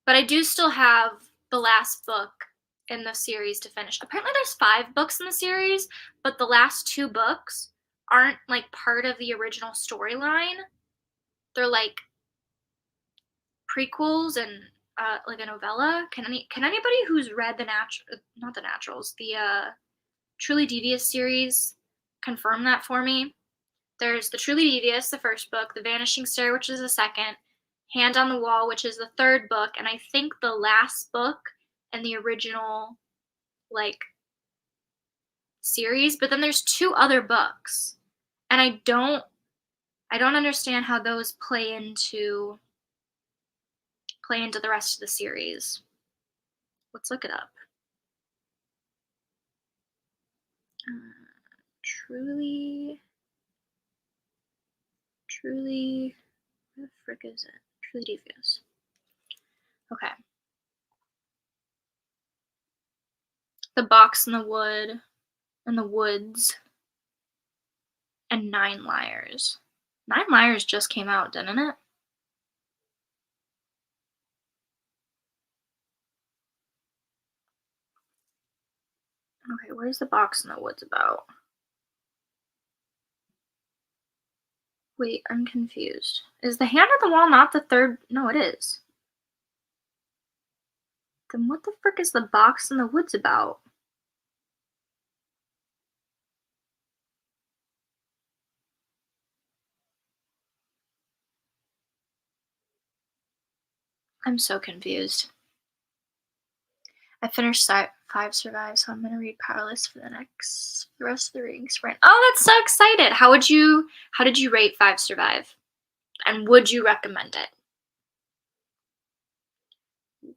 But I do still have the last book in the series to finish. Apparently there's 5 books in the series, but the last 2 books aren't like part of the original storyline. They're like prequels and like a novella. Can anybody who's read not the Naturals, the Truly Devious series confirm that for me? There's the Truly Devious, the first book, the Vanishing Stair, which is the second, Hand on the Wall, which is the third book, and I think the last book in the original like series. But then there's 2 other books, and I don't understand how those play into the rest of the series. Let's look it up. Truly, where the frick is it? Truly Devious. Okay. The Box in the Wood, in the Woods, and 9 Liars. 9 Liars just came out, didn't it? Okay, what is The Box in the Woods about? Wait, I'm confused. Is The Hand on the Wall not the third? No, it is. Then what the frick is The Box in the Woods about? I'm so confused. I finished 5 Survive, so I'm gonna read Powerless for the rest of the reading sprint. Oh, that's so excited! How did you rate 5 Survive? And would you recommend it?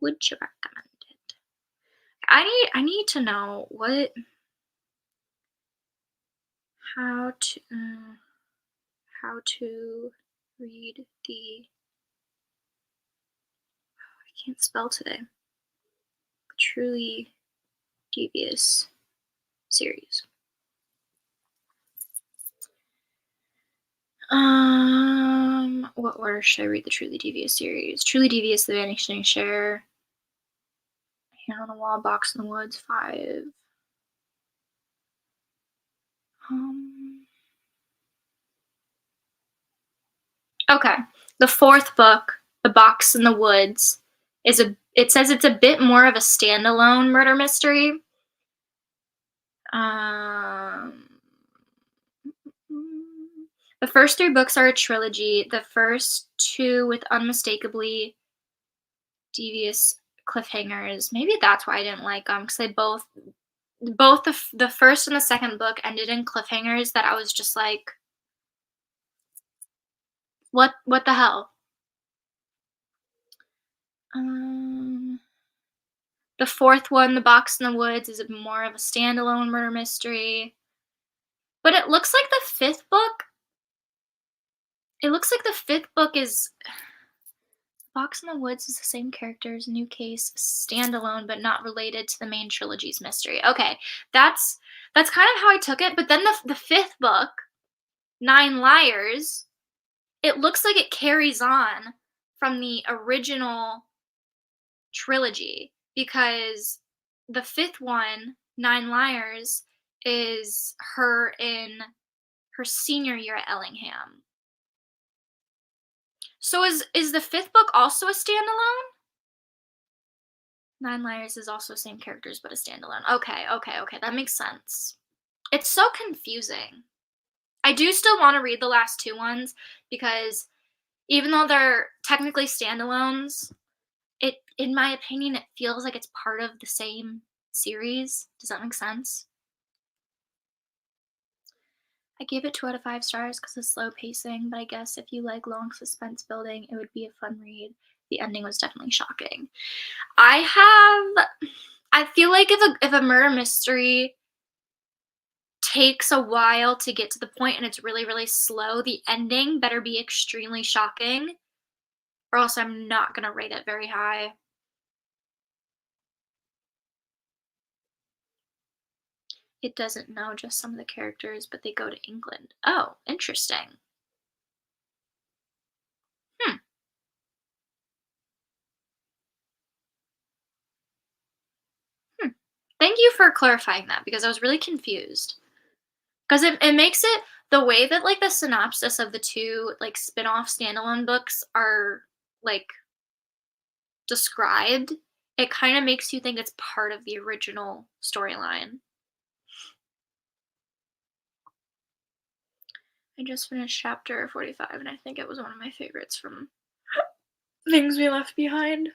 Would you recommend it? I need to know how to how to read the I can't spell today. Truly Devious series. What order should I read the Truly Devious series? Truly Devious, The Vanishing Share, Hand on the Wall, Box in the Woods, 5. Okay. The 4th book, The Box in the Woods, it says it's a bit more of a standalone murder mystery. The first 3 books are a trilogy. The first 2 with unmistakably devious cliffhangers. Maybe that's why I didn't like them, because they both the first and the second book ended in cliffhangers that I was just like, what the hell? The 4th one, The Box in the Woods, is more of a standalone murder mystery. But it looks like the 5th book. It looks like the 5th book is Box in the Woods is the same characters, new case, standalone, but not related to the main trilogy's mystery. Okay, that's kind of how I took it. But then the 5th book, 9 Liars, it looks like it carries on from the original trilogy, because the 5th one, 9 Liars, is her in her senior year at Ellingham. So is the 5th book also a standalone? 9 Liars is also same characters but a standalone. Okay, that makes sense. It's so confusing. I do still want to read the last 2 ones, because even though they're technically standalones, in my opinion, it feels like it's part of the same series. Does that make sense? I gave it 2 out of 5 stars because of slow pacing, but I guess if you like long suspense building, it would be a fun read. The ending was definitely shocking. I feel like if a murder mystery takes a while to get to the point and it's really, really slow, the ending better be extremely shocking, or else I'm not gonna rate it very high. It doesn't know just some of the characters, but they go to England. Oh, interesting. Hmm. Thank you for clarifying that, because I was really confused. Because it makes it the way that, like, the synopsis of the 2, like, spin-off standalone books are, like, described, it kinda makes you think it's part of the original storyline. I just finished chapter 45, and I think it was one of my favorites from Things We Left Behind.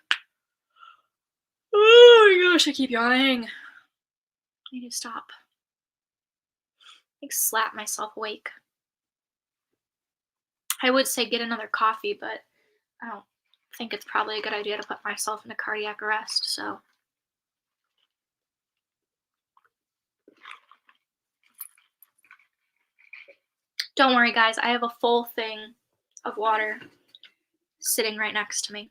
Oh my gosh, I keep yawning. I need to stop. Like, slap myself awake. I would say get another coffee, but I don't think it's probably a good idea to put myself into cardiac arrest, so. Don't worry, guys, I have a full thing of water sitting right next to me.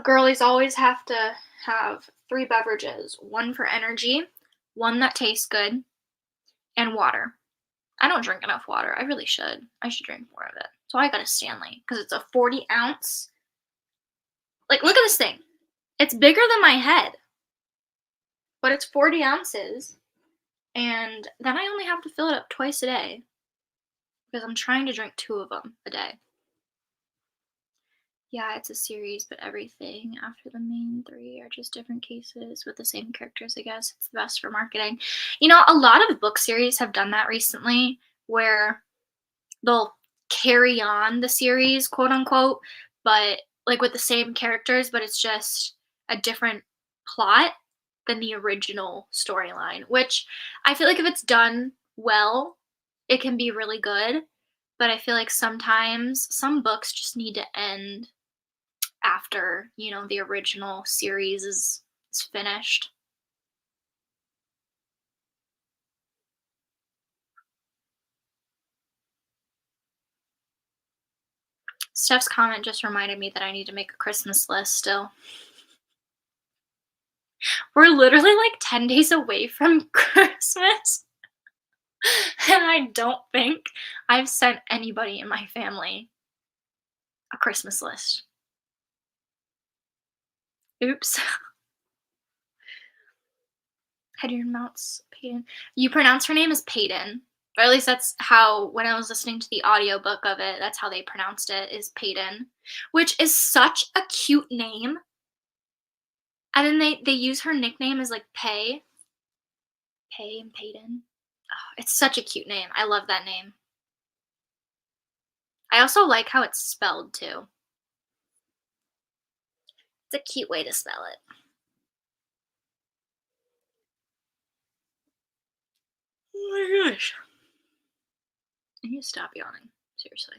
Girlies always have to have 3 beverages, 1 for energy, 1 that tastes good, and water. I don't drink enough water. I really should. I should drink more of it. So I got a Stanley, because it's a 40-ounce. Like, look at this thing. It's bigger than my head, but it's 40 ounces. And then I only have to fill it up twice a day, because I'm trying to drink 2 of them a day. Yeah, it's a series, but everything after the main 3 are just different cases with the same characters, I guess. It's the best for marketing. You know, a lot of book series have done that recently, where they'll carry on the series, quote unquote, but like with the same characters, but it's just a different plot than the original storyline, which I feel like if it's done well, it can be really good. But I feel like sometimes some books just need to end after, the original series is finished. Steph's comment just reminded me that I need to make a Christmas list still. We're literally like 10 days away from Christmas, and I don't think I've sent anybody in my family a Christmas list. Oops. How do you pronounce Peyton? You pronounce her name as Peyton. Or at least that's how, when I was listening to the audiobook of it, that's how they pronounced it, is Peyton. Which is such a cute name. And then they use her nickname as like Pay. Pay and Peyton. Oh, it's such a cute name. I love that name. I also like how it's spelled too. It's a cute way to spell it. Oh my gosh. I need to stop yawning. Seriously.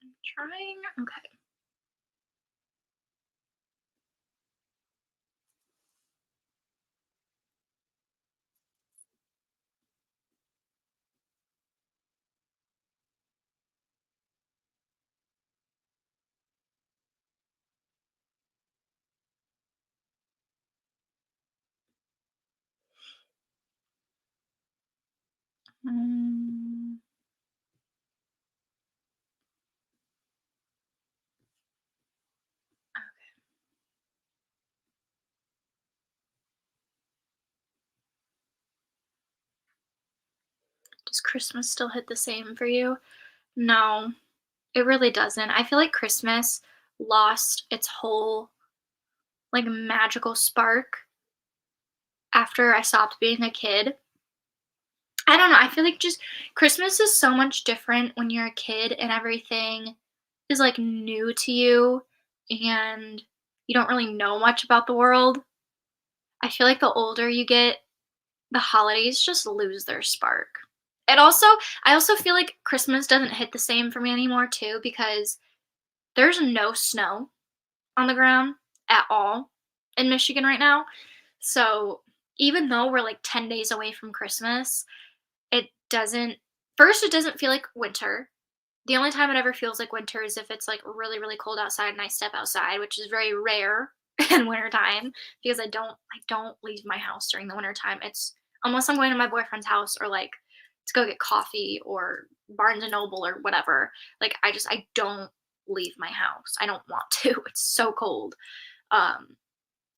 I'm trying. Okay. Mm, does Christmas still hit the same for you? No, it really doesn't. I feel like Christmas lost its whole like magical spark after I stopped being a kid. I don't know. I feel like just Christmas is so much different when you're a kid and everything is like new to you and you don't really know much about the world. I feel like the older you get, the holidays just lose their spark. And also, I also feel like Christmas doesn't hit the same for me anymore too because there's no snow on the ground at all in Michigan right now. So, even though we're like 10 days away from Christmas, it doesn't first it doesn't feel like winter. The only time it ever feels like winter is if it's like really really cold outside and I step outside, which is very rare in wintertime because I don't leave my house during the wintertime. It's unless I'm going to my boyfriend's house or like to go get coffee or Barnes and Noble or whatever. Like I don't leave my house. I don't want to. It's so cold. Um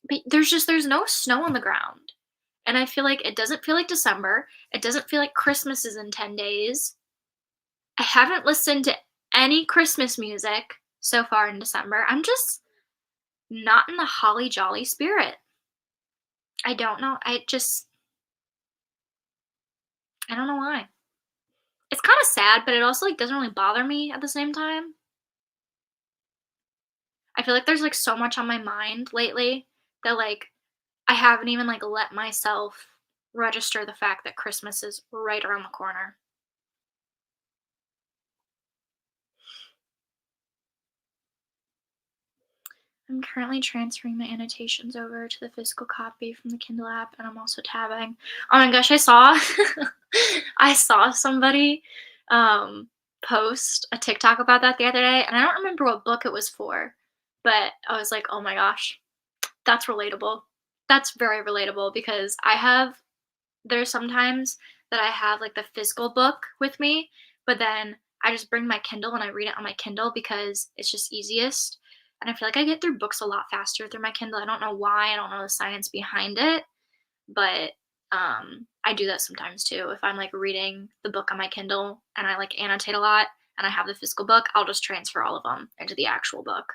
but there's no snow on the ground. And I feel like it doesn't feel like December. It doesn't feel like Christmas is in 10 days. I haven't listened to any Christmas music so far in December. I'm just not in the holly jolly spirit. I don't know. I don't know why. It's kind of sad, but it also like doesn't really bother me at the same time. I feel like there's like so much on my mind lately that like I haven't even like let myself register the fact that Christmas is right around the corner. I'm currently transferring my annotations over to the physical copy from the Kindle app, and I'm also tabbing. Oh my gosh, I saw I saw somebody post a TikTok about that the other day, and I don't remember what book it was for, but I was like, "Oh my gosh, that's relatable." That's very relatable because there's sometimes that I have like the physical book with me, but then I just bring my Kindle and I read it on my Kindle because it's just easiest. And I feel like I get through books a lot faster through my Kindle. I don't know why. I don't know the science behind it, but I do that sometimes too. If I'm, like, reading the book on my Kindle and I, like, annotate a lot and I have the physical book, I'll just transfer all of them into the actual book.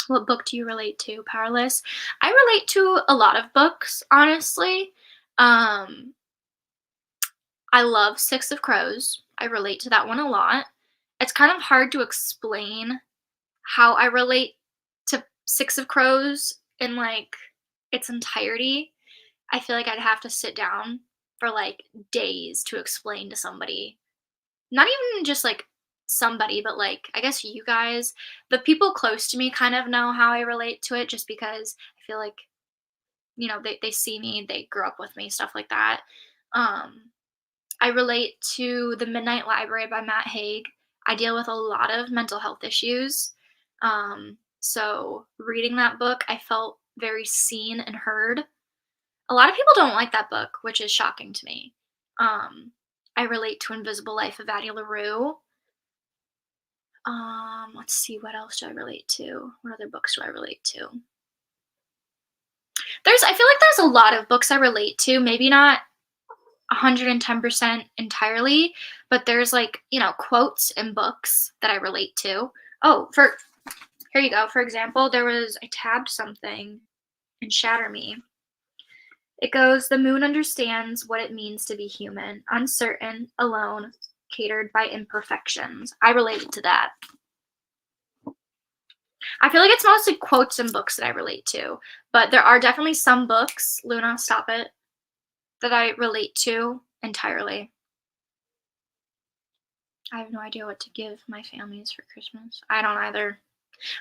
What book do you relate to? Powerless? I relate to a lot of books, honestly. Um, I love Six of Crows. I relate to that one a lot. It's kind of hard to explain how I relate to Six of Crows in, like, its entirety. I feel like I'd have to sit down for, like, days to explain to somebody. Not even just, like, somebody, but, like, I guess you guys. The people close to me kind of know how I relate to it just because I feel like, they see me, they grew up with me, stuff like that. Um, I relate to The Midnight Library by Matt Haig. I deal with a lot of mental health issues. So reading that book, I felt very seen and heard. A lot of people don't like that book, which is shocking to me. Um, I relate to Invisible Life of Addie LaRue. Let's see, what else do I relate to? What other books do I relate to? I feel like there's a lot of books I relate to, maybe not 110% entirely, but there's, like, quotes in books that I relate to. Oh, here you go. For example, I tabbed something in Shatter Me. It goes, "The moon understands what it means to be human, uncertain, alone, catered by imperfections." I related to that. I feel like it's mostly quotes and books that I relate to, but there are definitely some books, Luna, stop it, that I relate to entirely. I have no idea what to give my families for Christmas. I don't either.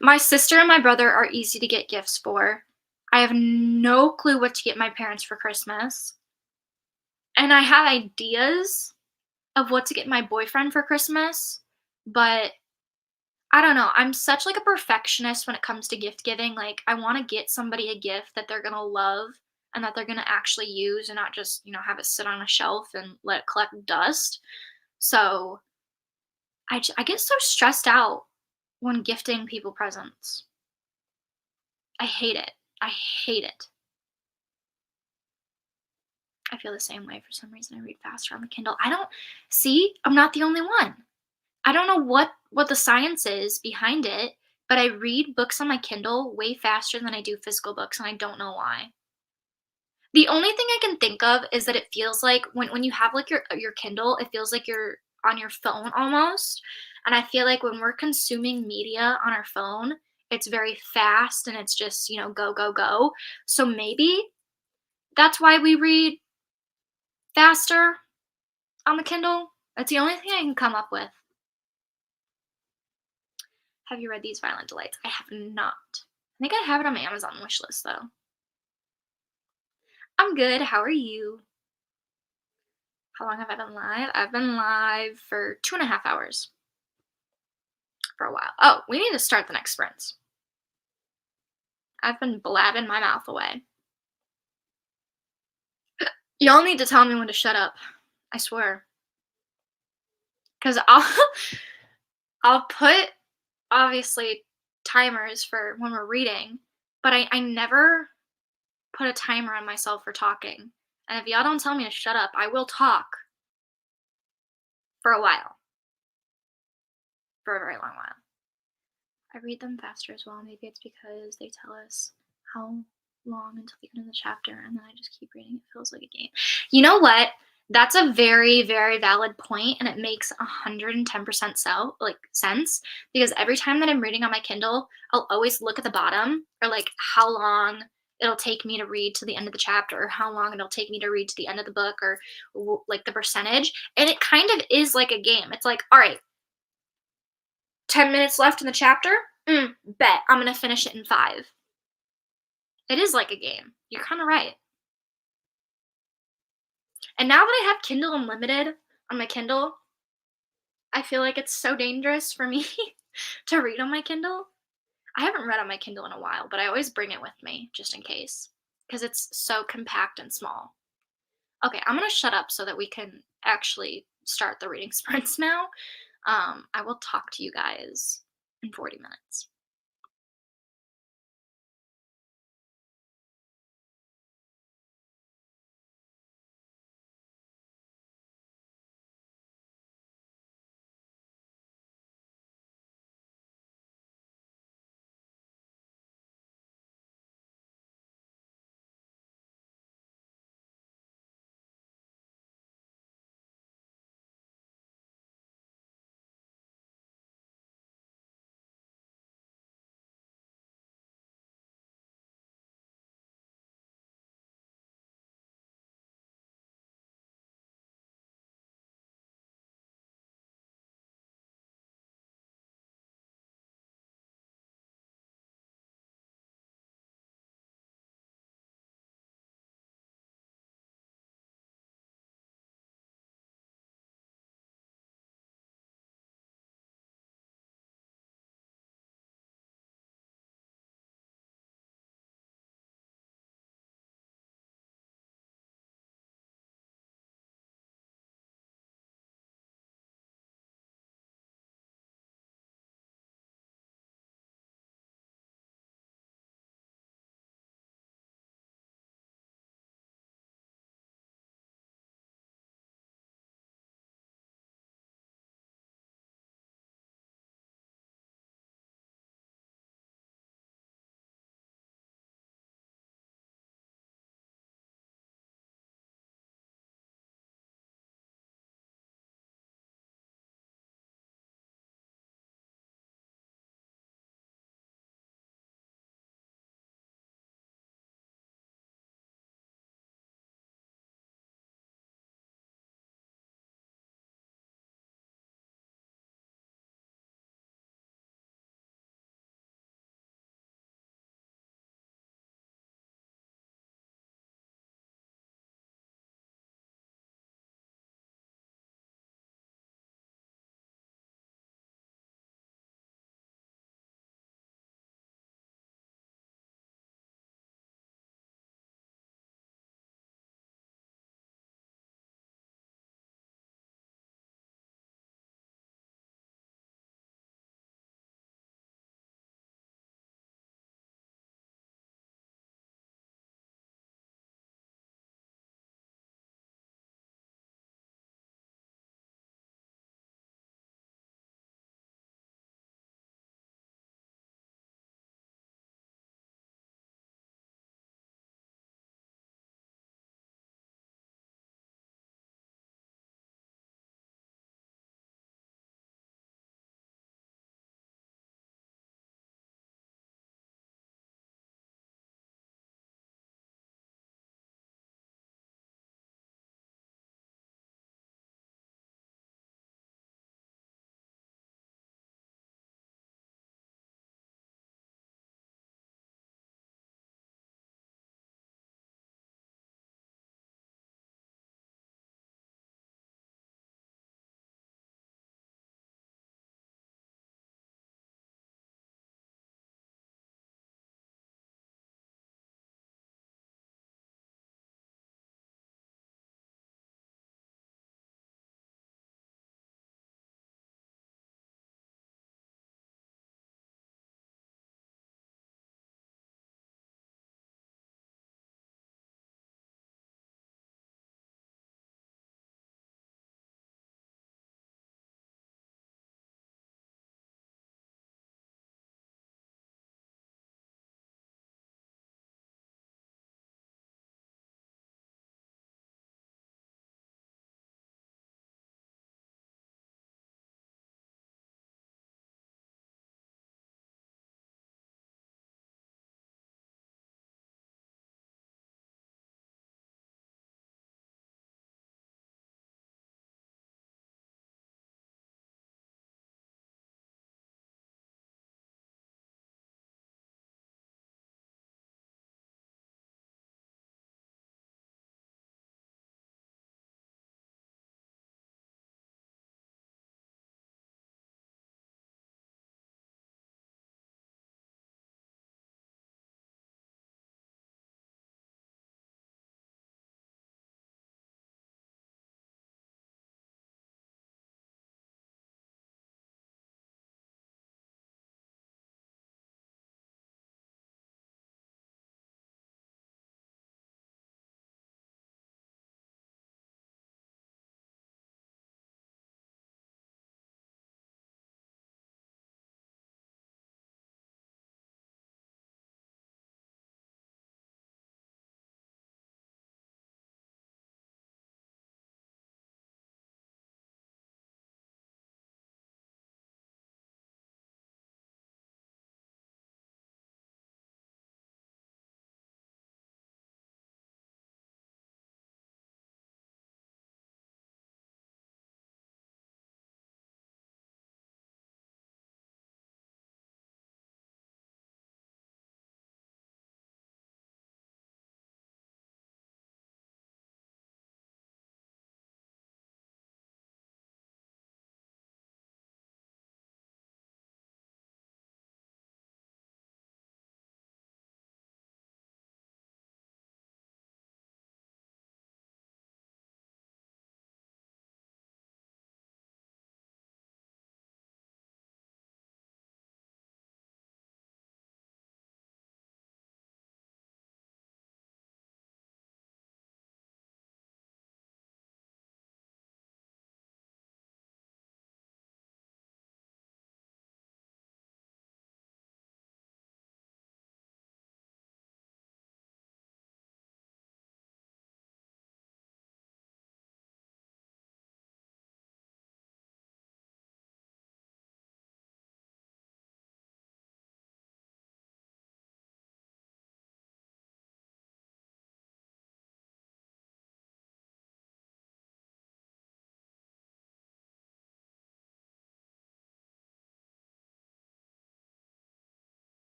My sister and my brother are easy to get gifts for. I have no clue what to get my parents for Christmas. And I have ideas of what to get my boyfriend for Christmas, but I don't know. I'm such, like, a perfectionist when it comes to gift giving. Like, I want to get somebody a gift that they're going to love and that they're going to actually use and not just, have it sit on a shelf and let it collect dust. So I get so stressed out when gifting people presents. I hate it. I hate it. I feel the same way. For some reason, I read faster on the Kindle. I don't see. I'm not the only one. I don't know what the science is behind it, but I read books on my Kindle way faster than I do physical books, and I don't know why. The only thing I can think of is that it feels like when you have, like, your Kindle, it feels like you're on your phone almost. And I feel like when we're consuming media on our phone, it's very fast and it's just, go, go, go. So maybe that's why we read faster on the Kindle. That's the only thing I can come up with. Have you read These Violent Delights? I have not. I think I have it on my Amazon wishlist though. I'm good. How are you? How long have I been live? I've been live for 2.5 hours for a while. Oh, we need to start the next sprints. I've been blabbing my mouth away. Y'all need to tell me when to shut up. I swear. Because I'll put, obviously, timers for when we're reading, but I never put a timer on myself for talking. And if y'all don't tell me to shut up, I will talk for a while. For a very long while. I read them faster as well. Maybe it's because they tell us how long until the end of the chapter, and then I just keep reading. It feels like a game. You know what? That's a very, very valid point, and it makes 110% sense, because every time that I'm reading on my Kindle, I'll always look at the bottom, or, like, how long it'll take me to read to the end of the chapter, or how long it'll take me to read to the end of the book, or like the percentage, and it kind of is like a game. It's like, all right, 10 minutes left in the chapter? Bet. I'm gonna finish it in 5. It is like a game. You're kinda right. And now that I have Kindle Unlimited on my Kindle, I feel like it's so dangerous for me to read on my Kindle. I haven't read on my Kindle in a while, but I always bring it with me just in case, because it's so compact and small. Okay, I'm gonna shut up so that we can actually start the reading sprints now. I will talk to you guys in 40 minutes.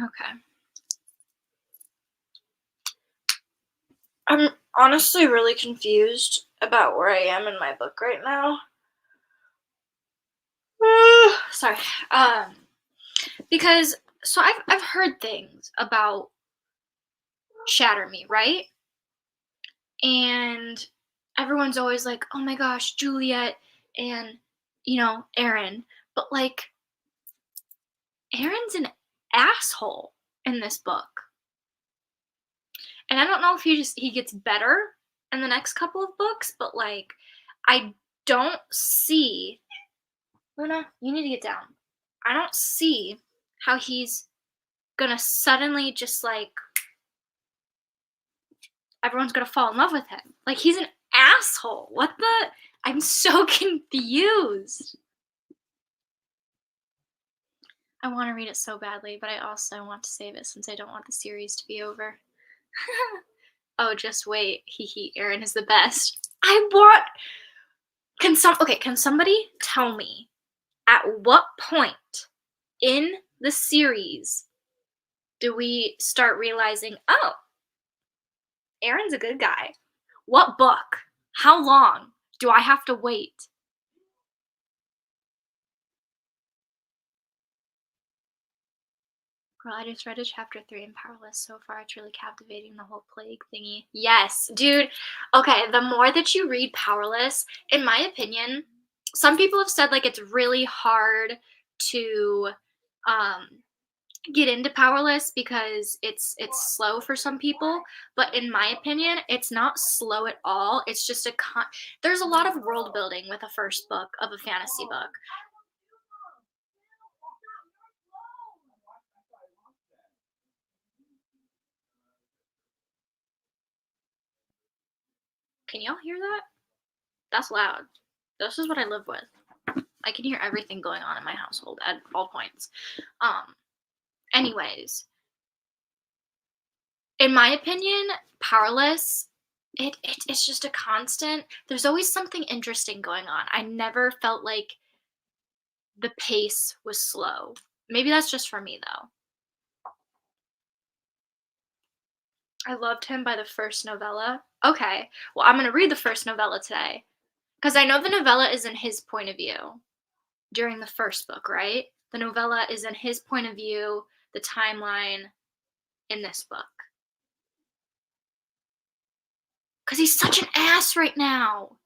Okay. I'm honestly really confused about where I am in my book right now. Sorry. Um, because so I've heard things about Shatter Me, right? And everyone's always like, "Oh my gosh, Juliet and Aaron." But like Aaron's an asshole in this book. And I don't know if he gets better in the next couple of books, but like I don't see Luna, you need to get down. I don't see how he's gonna suddenly just like everyone's gonna fall in love with him. Like he's an asshole. What the I'm so confused. I want to read it so badly, but I also want to save it since I don't want the series to be over. Oh, just wait. Hee hee. Aaron is the best. I want. Can somebody tell me at what point in the series do we start realizing, oh, Aaron's a good guy? What book? How long do I have to wait? Girl, I just read a chapter 3 in Powerless. So far, it's really captivating, the whole plague thingy. Yes, dude. Okay, the more that you read Powerless, in my opinion, some people have said like it's really hard to um get into Powerless because it's slow for some people, but in my opinion, it's not slow at all. It's just there's a lot of world building with a first book of a fantasy book. Can y'all hear that? That's loud. This is what I live with. I can hear everything going on in my household at all points. Um, anyways, in my opinion, Powerless, it's just a constant. There's always something interesting going on. I never felt like the pace was slow. Maybe that's just for me though. I loved him by the first novella. Okay, well, I'm gonna read the first novella today because I know the novella is in his point of view during the first book, right? The novella is in his point of view, the timeline in this book. Because he's such an ass right now.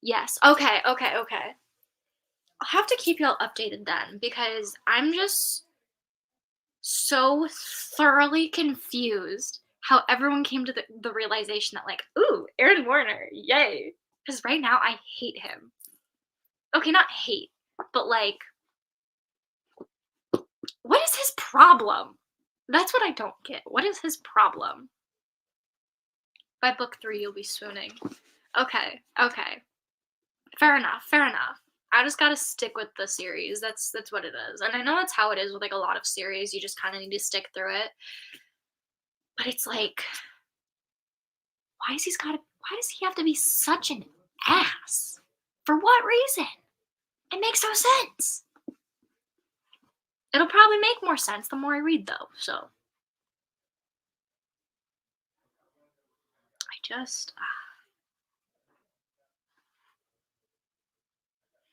Yes. Okay, okay, okay. I'll have to keep y'all updated then because I'm just so thoroughly confused how everyone came to the realization that, like, ooh, Aaron Warner, yay. Because right now I hate him. Okay, not hate, but like, what is his problem? That's what I don't get. What is his problem? By book 3, you'll be swooning. Okay, okay. Fair enough, fair enough. I just gotta stick with the series. That's what it is. And I know that's how it is with like a lot of series. You just kind of need to stick through it. But it's like, why does he have to be such an ass? For what reason? It makes no sense. It'll probably make more sense the more I read though. So I just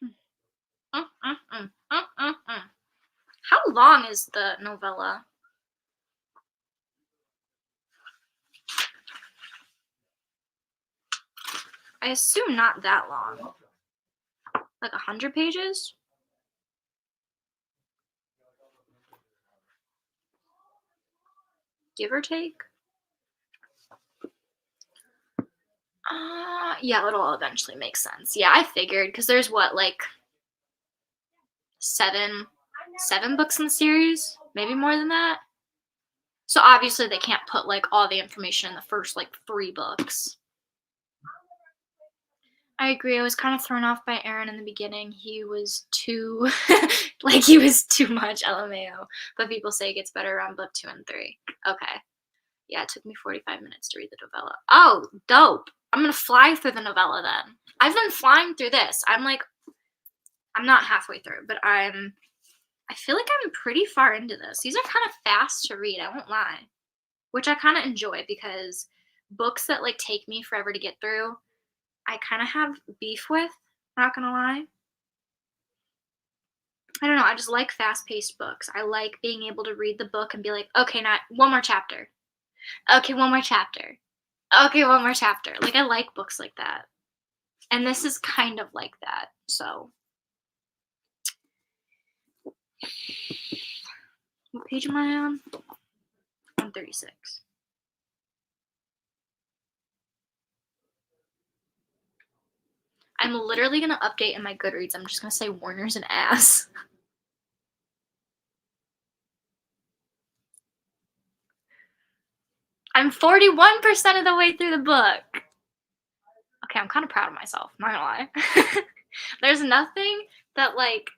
mm, mm, mm, mm, mm, mm. How long is the novella? I assume not that long. Like 100 pages? Give or take? Yeah, it'll eventually make sense. Yeah, I figured because there's what, like seven books in the series, maybe more than that. So obviously they can't put like all the information in the first like 3 books. I agree. I was kind of thrown off by Aaron in the beginning. He was too like he was too much LMAO. But people say it gets better around book 2 and 3. Okay. Yeah, it took me 45 minutes to read the novella. Oh, dope. I'm gonna fly through the novella then. I've been flying through this. I'm not halfway through, but I'm I feel like I'm pretty far into this. These are kind of fast to read, I won't lie, which I kind of enjoy because books that like take me forever to get through, I kind of have beef with, not gonna lie. I don't know, I just like fast-paced books. I like being able to read the book and be like, "Okay, not one more chapter. Okay, one more chapter. Okay, one more chapter." Like, I like books like that. And this is kind of like that. So, what page am I on? 136. I'm literally gonna update in my Goodreads. I'm just gonna say Warner's an ass. I'm 41% of the way through the book. Okay, I'm kind of proud of myself, not gonna lie. There's nothing that like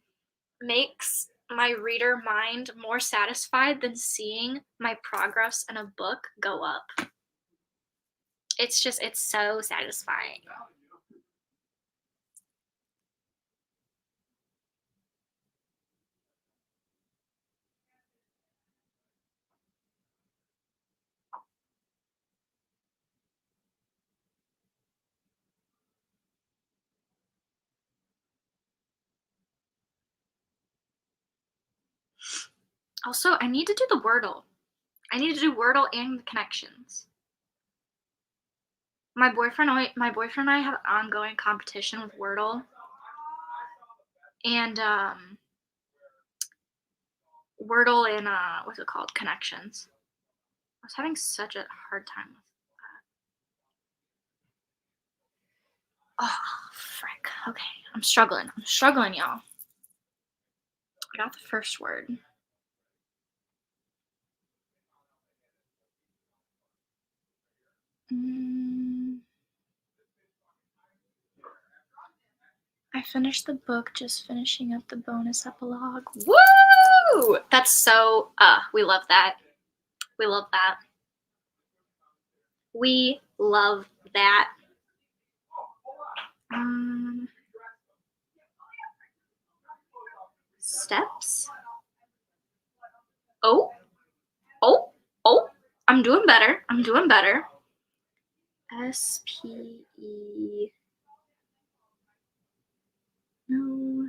makes my reader mind more satisfied than seeing my progress in a book go up. It's so satisfying. Also, I need to do the Wordle. I need to do Wordle and the connections. My boyfriend and I have an ongoing competition with Wordle. And Wordle and what's it called? Connections. I was having such a hard time with that. Oh, frick. Okay. I'm struggling, y'all. I got the first word. I finished the book, just finishing up the bonus epilogue. Woo! That's so, we love that. We love that. We love that. Steps? Oh, oh, oh. I'm doing better. S-P-E. No.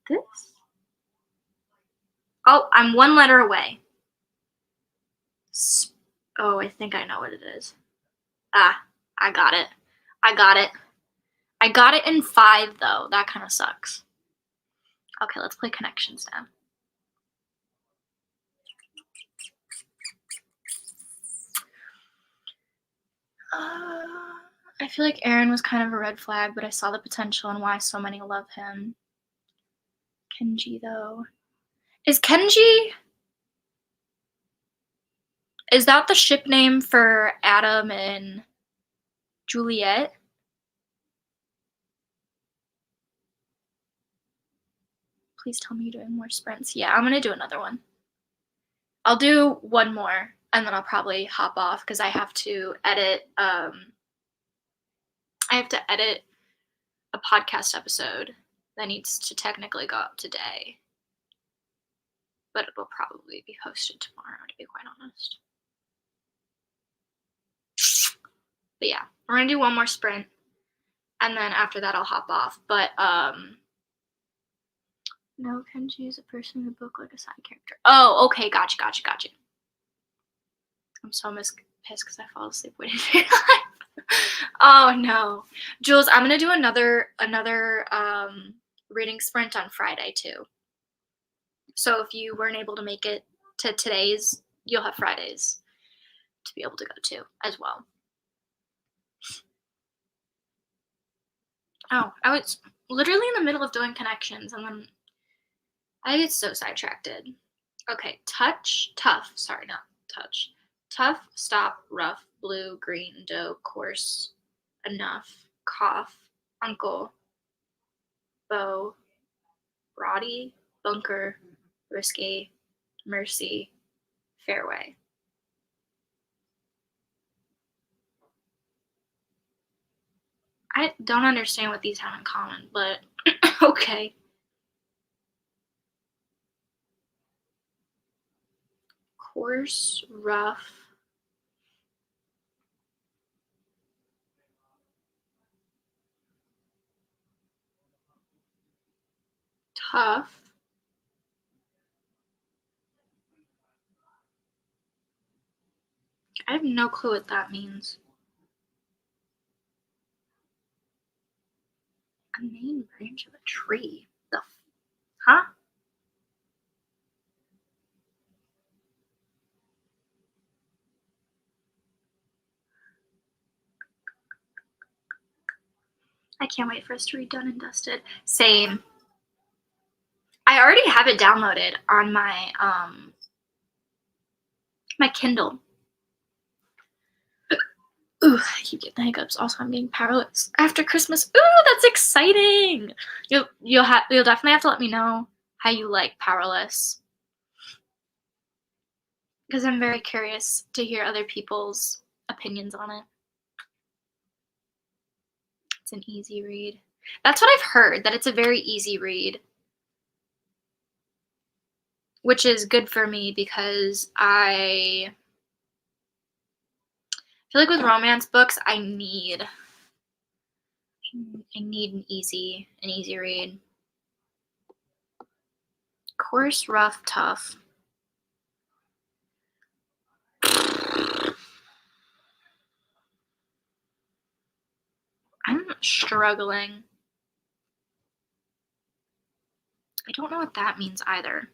This? Oh, I'm one letter away. Oh, I think I know what it is. Ah, I got it. I got it in 5, though. That kind of sucks. Okay, let's play connections now. I feel like Aaron was kind of a red flag, but I saw the potential and why so many love him. Kenji, though. Is that the ship name for Adam and Juliet? Please tell me you're doing more sprints. Yeah, I'm gonna do another one. I'll do one more, and then I'll probably hop off because I have to edit. I have to edit a podcast episode that needs to technically go up today, but it will probably be posted tomorrow, to be quite honest. But yeah, we're gonna do one more sprint, and then after that I'll hop off. But no, Kenji is a person in the book like a side character. Oh, okay, gotcha. I'm so pissed because I fall asleep waiting for your life. Oh no, Jules, I'm gonna do another reading sprint on Friday too. So if you weren't able to make it to today's, you'll have Fridays to be able to go to as well. Oh, I was literally in the middle of doing connections and then I get so sidetracked. Okay, tough, stop, rough, blue, green, dough, coarse, enough, cough, uncle, bow, broady, bunker, risky, mercy, fairway. I don't understand what these have in common, but okay. Coarse, rough, tough. I have no clue what that means. A main branch of a tree. Huh? I can't wait for us to read Done and Dusted. Same. I already have it downloaded on my Kindle. Ooh, I keep getting the hiccups. Also, I'm getting powerless after Christmas. Ooh, that's exciting. You'll definitely have to let me know how you like powerless, because I'm very curious to hear other people's opinions on it. It's an easy read. That's what I've heard, that it's a very easy read, which is good for me because I feel like with romance books, I need an easy read. Coarse, rough, tough. I'm struggling. I don't know what that means either.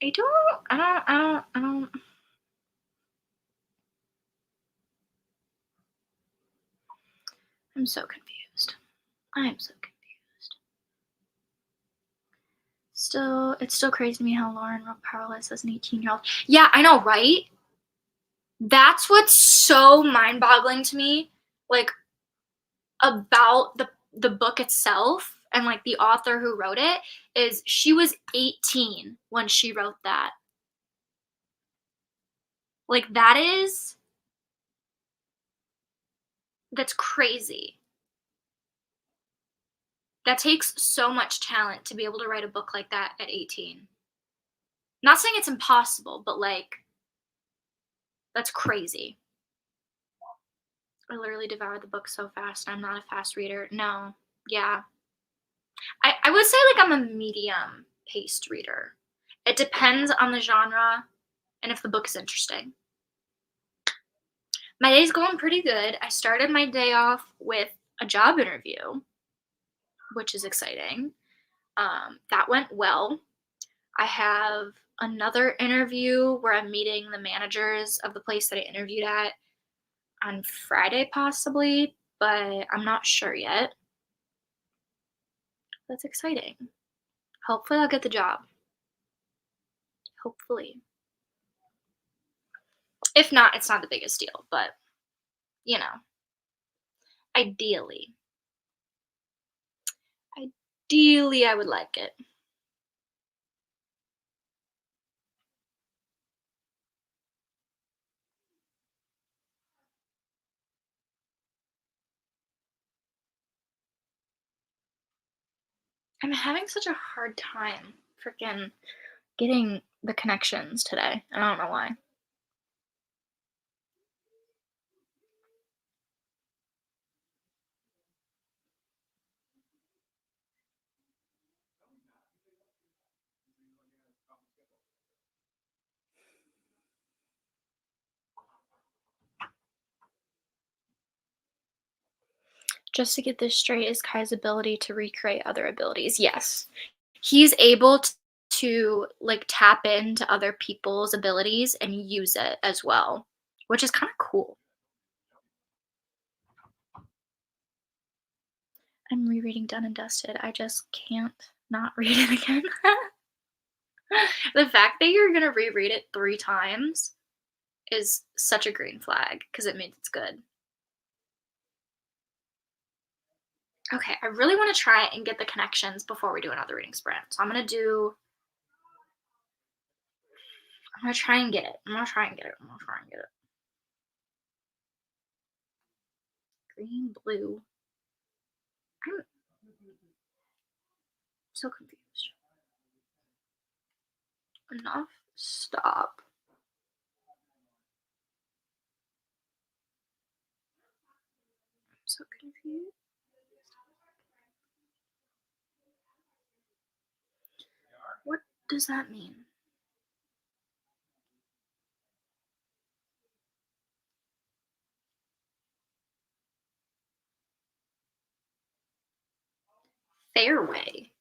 I don't. I'm so confused. I am so confused. It's still crazy to me how Lauren wrote Powerless as an 18-year-old. Yeah, I know, right? That's what's so mind-boggling to me, like, about the book itself and like the author who wrote it, is she was 18 when she wrote that. Like, that's crazy. That takes so much talent to be able to write a book like that at 18. Not saying it's impossible, but like, that's crazy. I literally devoured the book so fast. I'm not a fast reader. No. Yeah. I would say like I'm a medium paced reader. It depends on the genre and if the book is interesting. My day's going pretty good. I started my day off with a job interview, which is exciting. That went well. I have another interview where I'm meeting the managers of the place that I interviewed at on Friday, possibly, but I'm not sure yet. That's exciting. Hopefully, I'll get the job. Hopefully. If not, it's not the biggest deal, but you know, ideally. Ideally, I would like it. I'm having such a hard time freaking getting the connections today. I don't know why. Just to get this straight, is Kai's ability to recreate other abilities? Yes. He's able to like tap into other people's abilities and use it as well, which is kind of cool. I'm rereading Done and Dusted. I just can't not read it again. The fact that you're gonna reread it 3 times is such a green flag because it means it's good. Okay, I really want to try and get the connections before we do another reading sprint. So I'm gonna try and get it. I'm gonna try and get it. I'm gonna try and get it. Green, blue. I'm so confused. Enough. Stop. I'm so confused. What does that mean? Fairway.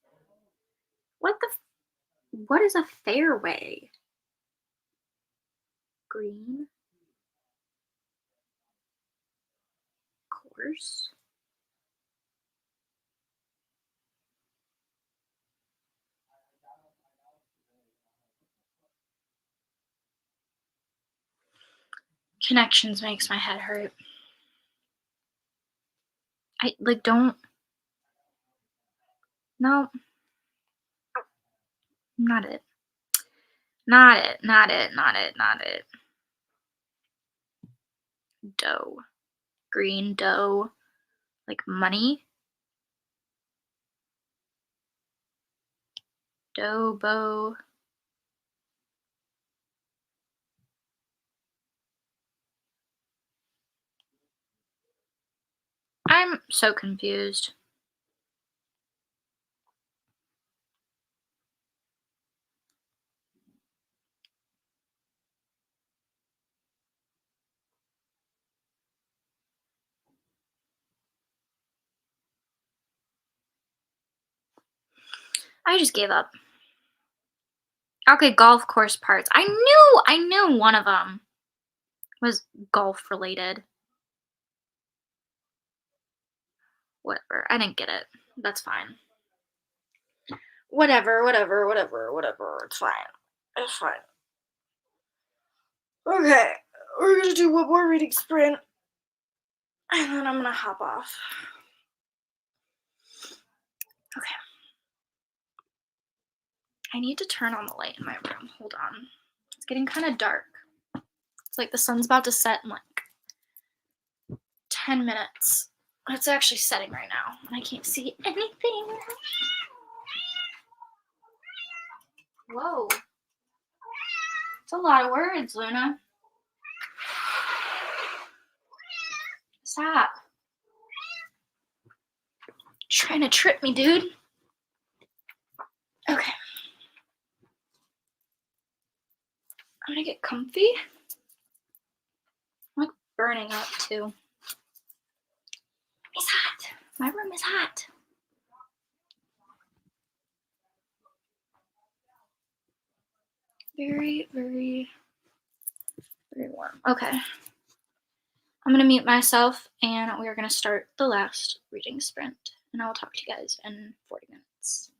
What is a fairway? Green. Course. Connections makes my head hurt. I don't. No. Not it. Not it. Not it. Not it. Not it. Dough. Green dough. Like money. Dough bow. I'm so confused. I just gave up. Okay, golf course parts. I knew one of them was golf related. Whatever. I didn't get it. That's fine. Whatever. It's fine. It's fine. Okay. We're gonna do one more reading sprint. And then I'm gonna hop off. Okay. I need to turn on the light in my room. Hold on. It's getting kind of dark. It's like the sun's about to set in like 10 minutes. It's actually setting right now, and I can't see anything. Whoa. It's a lot of words, Luna. Stop. Trying to trip me, dude. Okay. I'm gonna get comfy. I'm like burning up too. It's hot. My room is hot. Very, very, very warm. Okay. I'm gonna mute myself and we are gonna start the last reading sprint. And I will talk to you guys in 40 minutes.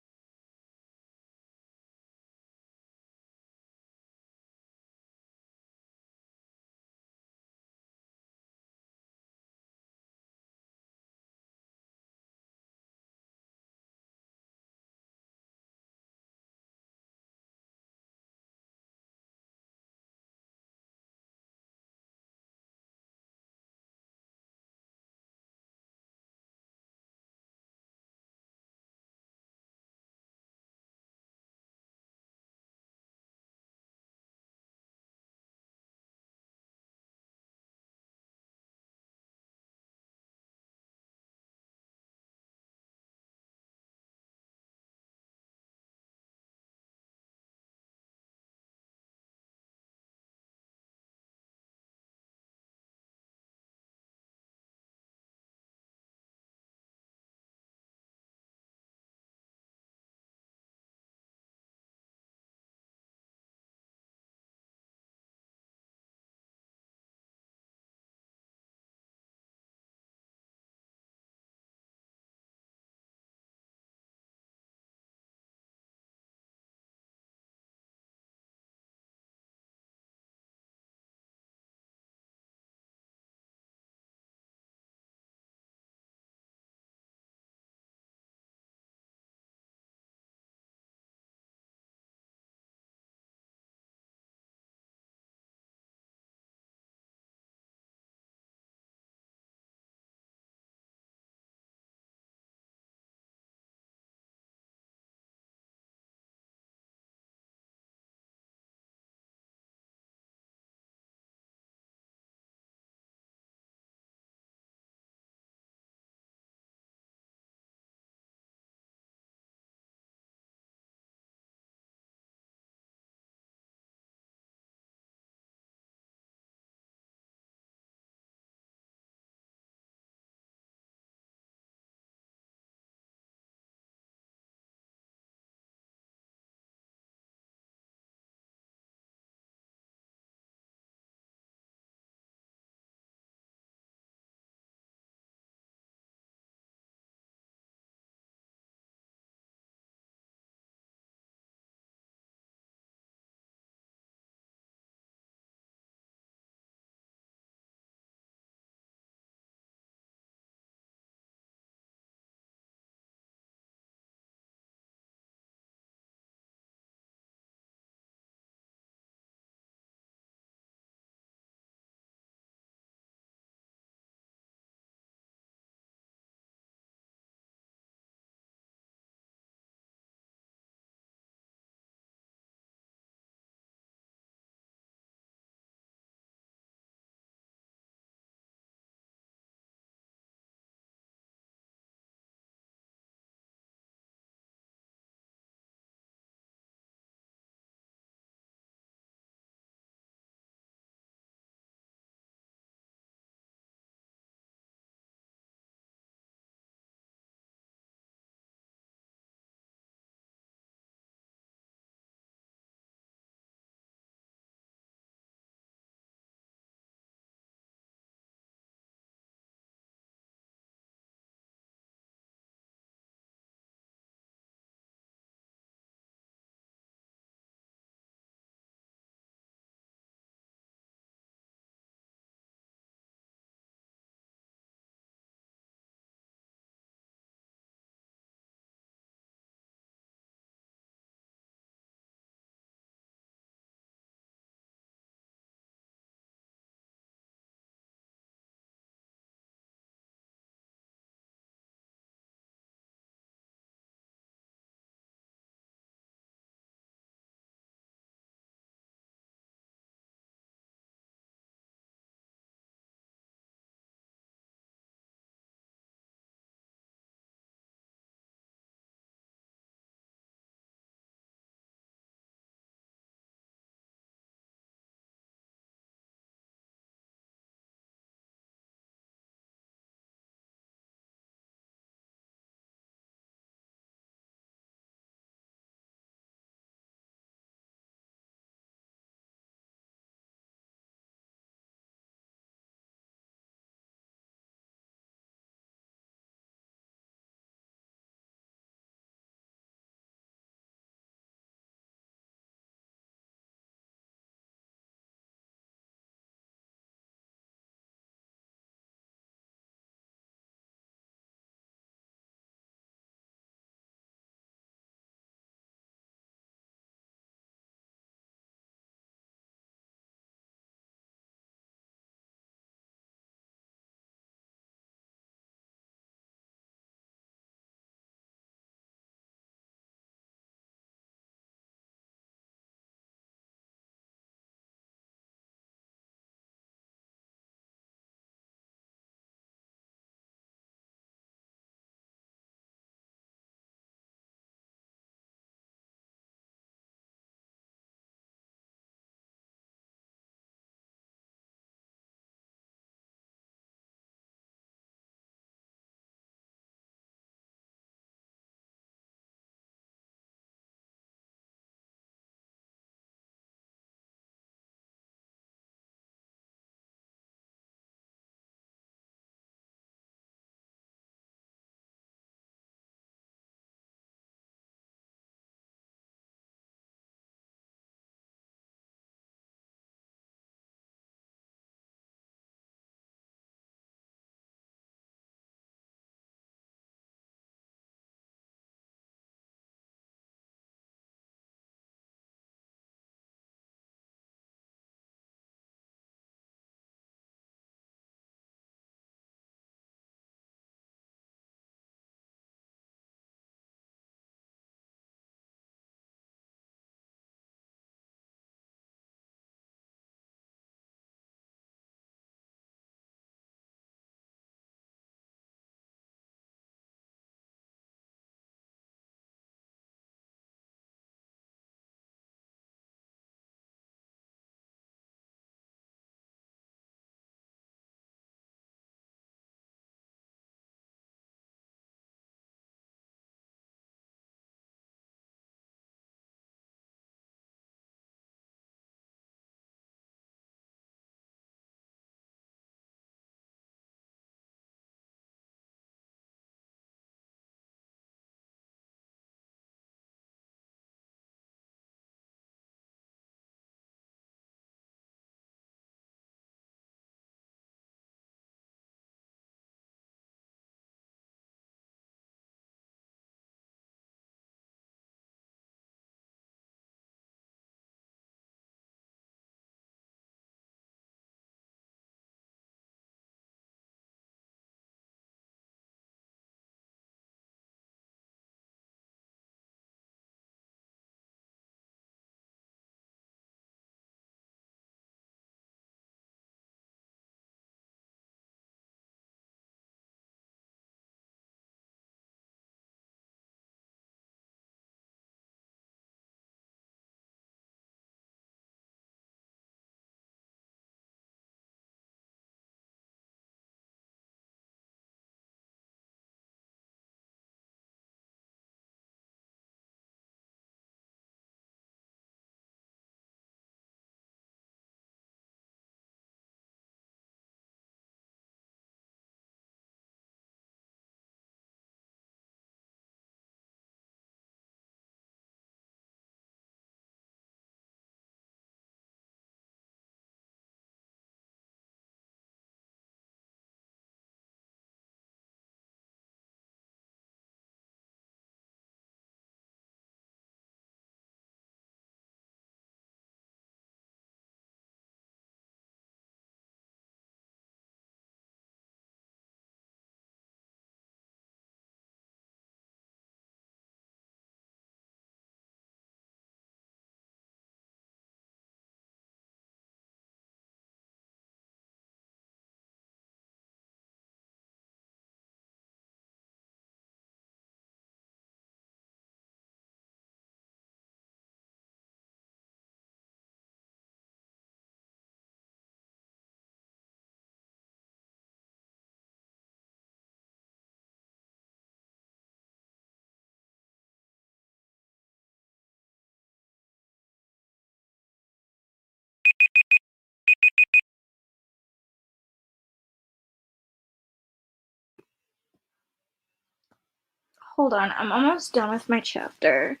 Hold on, I'm almost done with my chapter.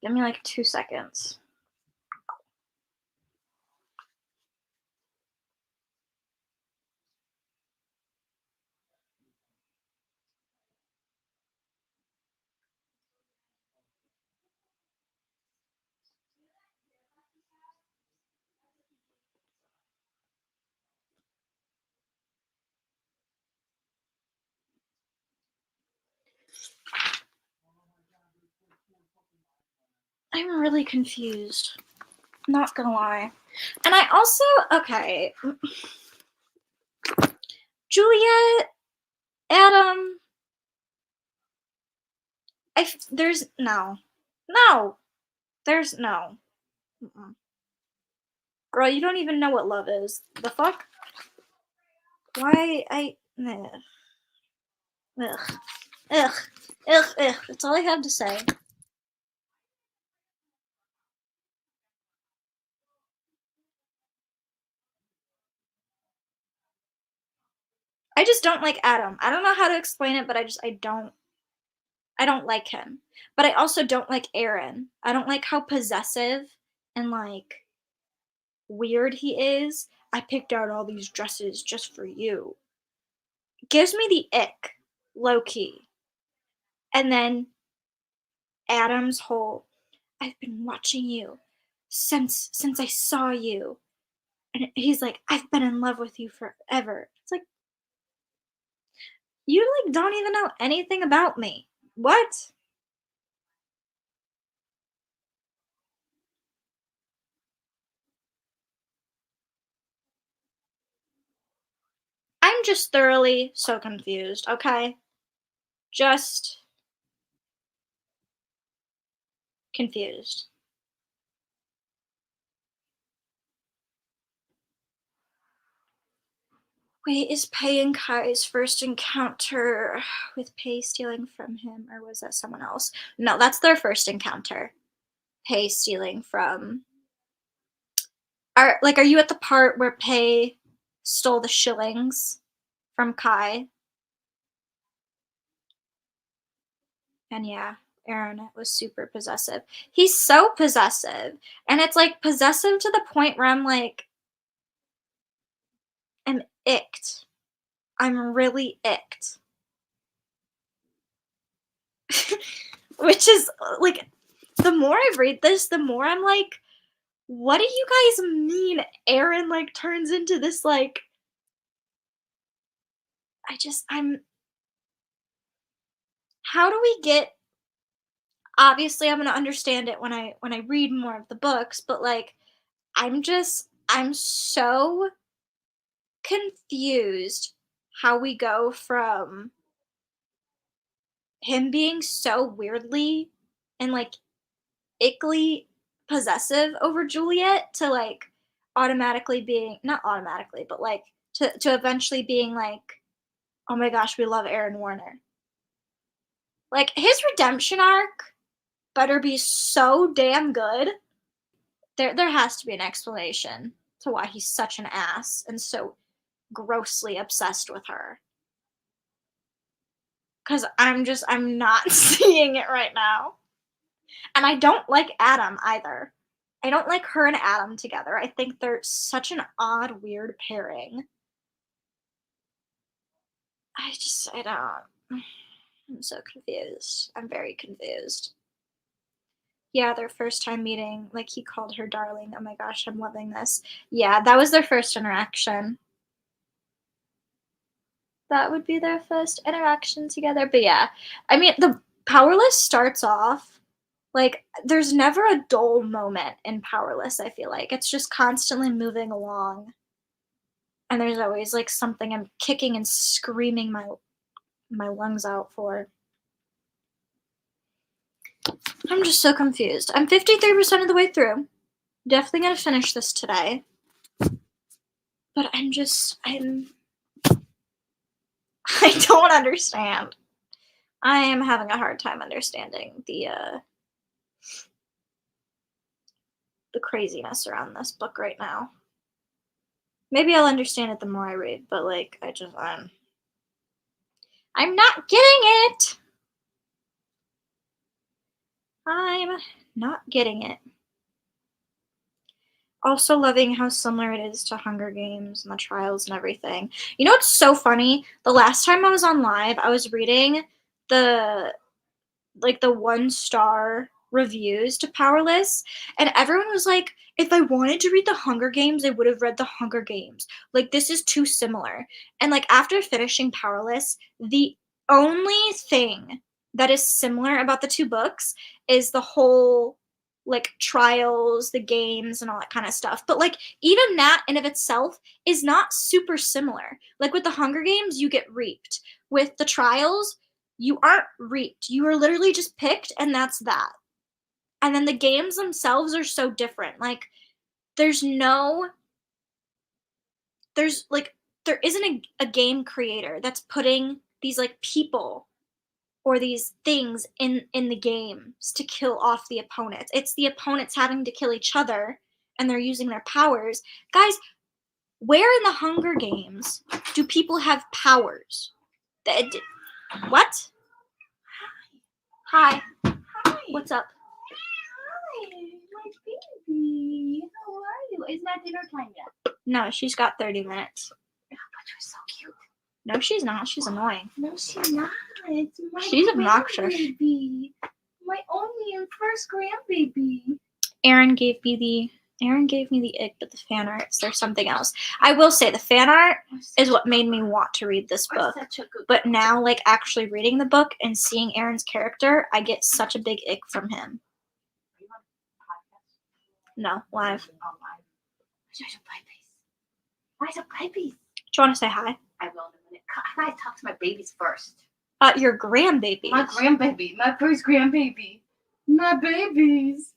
Give me like 2 seconds. I'm really confused. Not gonna lie. And I also, okay, Juliet, Adam, there's no. No. There's no. Mm-mm. Girl, you don't even know what love is. The fuck? Why ugh. Ugh. Ugh. Ugh. Ugh. That's all I have to say. I just don't like Adam. I don't know how to explain it, but I don't like him. But I also don't like Aaron. I don't like how possessive and like weird he is. I picked out all these dresses just for you. Gives me the ick, low key. And then Adam's whole I've been watching you since I saw you. And he's like, I've been in love with you forever. It's like, you like don't even know anything about me. What? I'm just thoroughly so confused, okay? Just confused. Wait, is Pei and Kai's first encounter with Pei stealing from him, or was that someone else? No, that's their first encounter. Pei stealing from. Are you at the part where Pei stole the shillings from Kai? And yeah, Aaron was super possessive. He's so possessive, and it's like possessive to the point where I'm like, I'm icked. I'm really icked. Which is like, the more I read this, the more I'm like, what do you guys mean Aaron like turns into this like I'm how do we get obviously I'm going to understand it when I read more of the books, but like I'm so confused how we go from him being so weirdly and like ickly possessive over Juliet to like automatically being not automatically, but like to eventually being like, oh my gosh, we love Aaron Warner. Like his redemption arc better be so damn good. There has to be an explanation to why he's such an ass and so grossly obsessed with her. Cause I'm not seeing it right now. And I don't like Adam either. I don't like her and Adam together. I think they're such an odd, weird pairing. I don't. I'm so confused. I'm very confused. Yeah, their first time meeting, like he called her darling. Oh my gosh, I'm loving this. Yeah, that was their first interaction. That would be their first interaction together. But yeah, I mean, the Powerless starts off like there's never a dull moment in Powerless, I feel like. It's just constantly moving along. And there's always like something I'm kicking and screaming my lungs out for. I'm just so confused. I'm 53% of the way through. Definitely gonna finish this today. But I don't understand. I am having a hard time understanding the craziness around this book right now. Maybe I'll understand it the more I read, but like I'm not getting it. I'm not getting it. Also loving how similar it is to Hunger Games and the trials and everything. You know what's so funny? The last time I was on live, I was reading the the 1-star reviews to Powerless, and everyone was like, if I wanted to read the Hunger Games, I would have read the Hunger Games. Like, this is too similar. And like after finishing Powerless, the only thing that is similar about the two books is the whole like trials, the games and all that kind of stuff. But like even that in of itself is not super similar. Like with the Hunger Games, you get reaped. With the trials, you aren't reaped. You are literally just picked, and that's that. And then the games themselves are so different. Like, there's like, there isn't a game creator that's putting these, like, people or these things in the games to kill off the opponents. It's the opponents having to kill each other, and they're using their powers. Guys, where in the Hunger Games do people have powers? What? Hi. Hi. What's up? Hi, my baby. How are you? Isn't that dinner time yet? No, she's got 30 minutes. Oh, but you're so cute. No, she's not. She's annoying. No, she's not. It's my She's obnoxious. grandbaby. My only and first grandbaby. Aaron gave me the ick, but the fan arts, there's something else. I will say the fan art is what made me want to read this book. But now, like, actually reading the book and seeing Aaron's character, I get such a big ick from him. No, live. Oh, live. Why so babies? Do you want to say hi? I will in a minute. I gotta talk to my babies first. Your grandbaby. My grandbaby. My first grandbaby. My babies.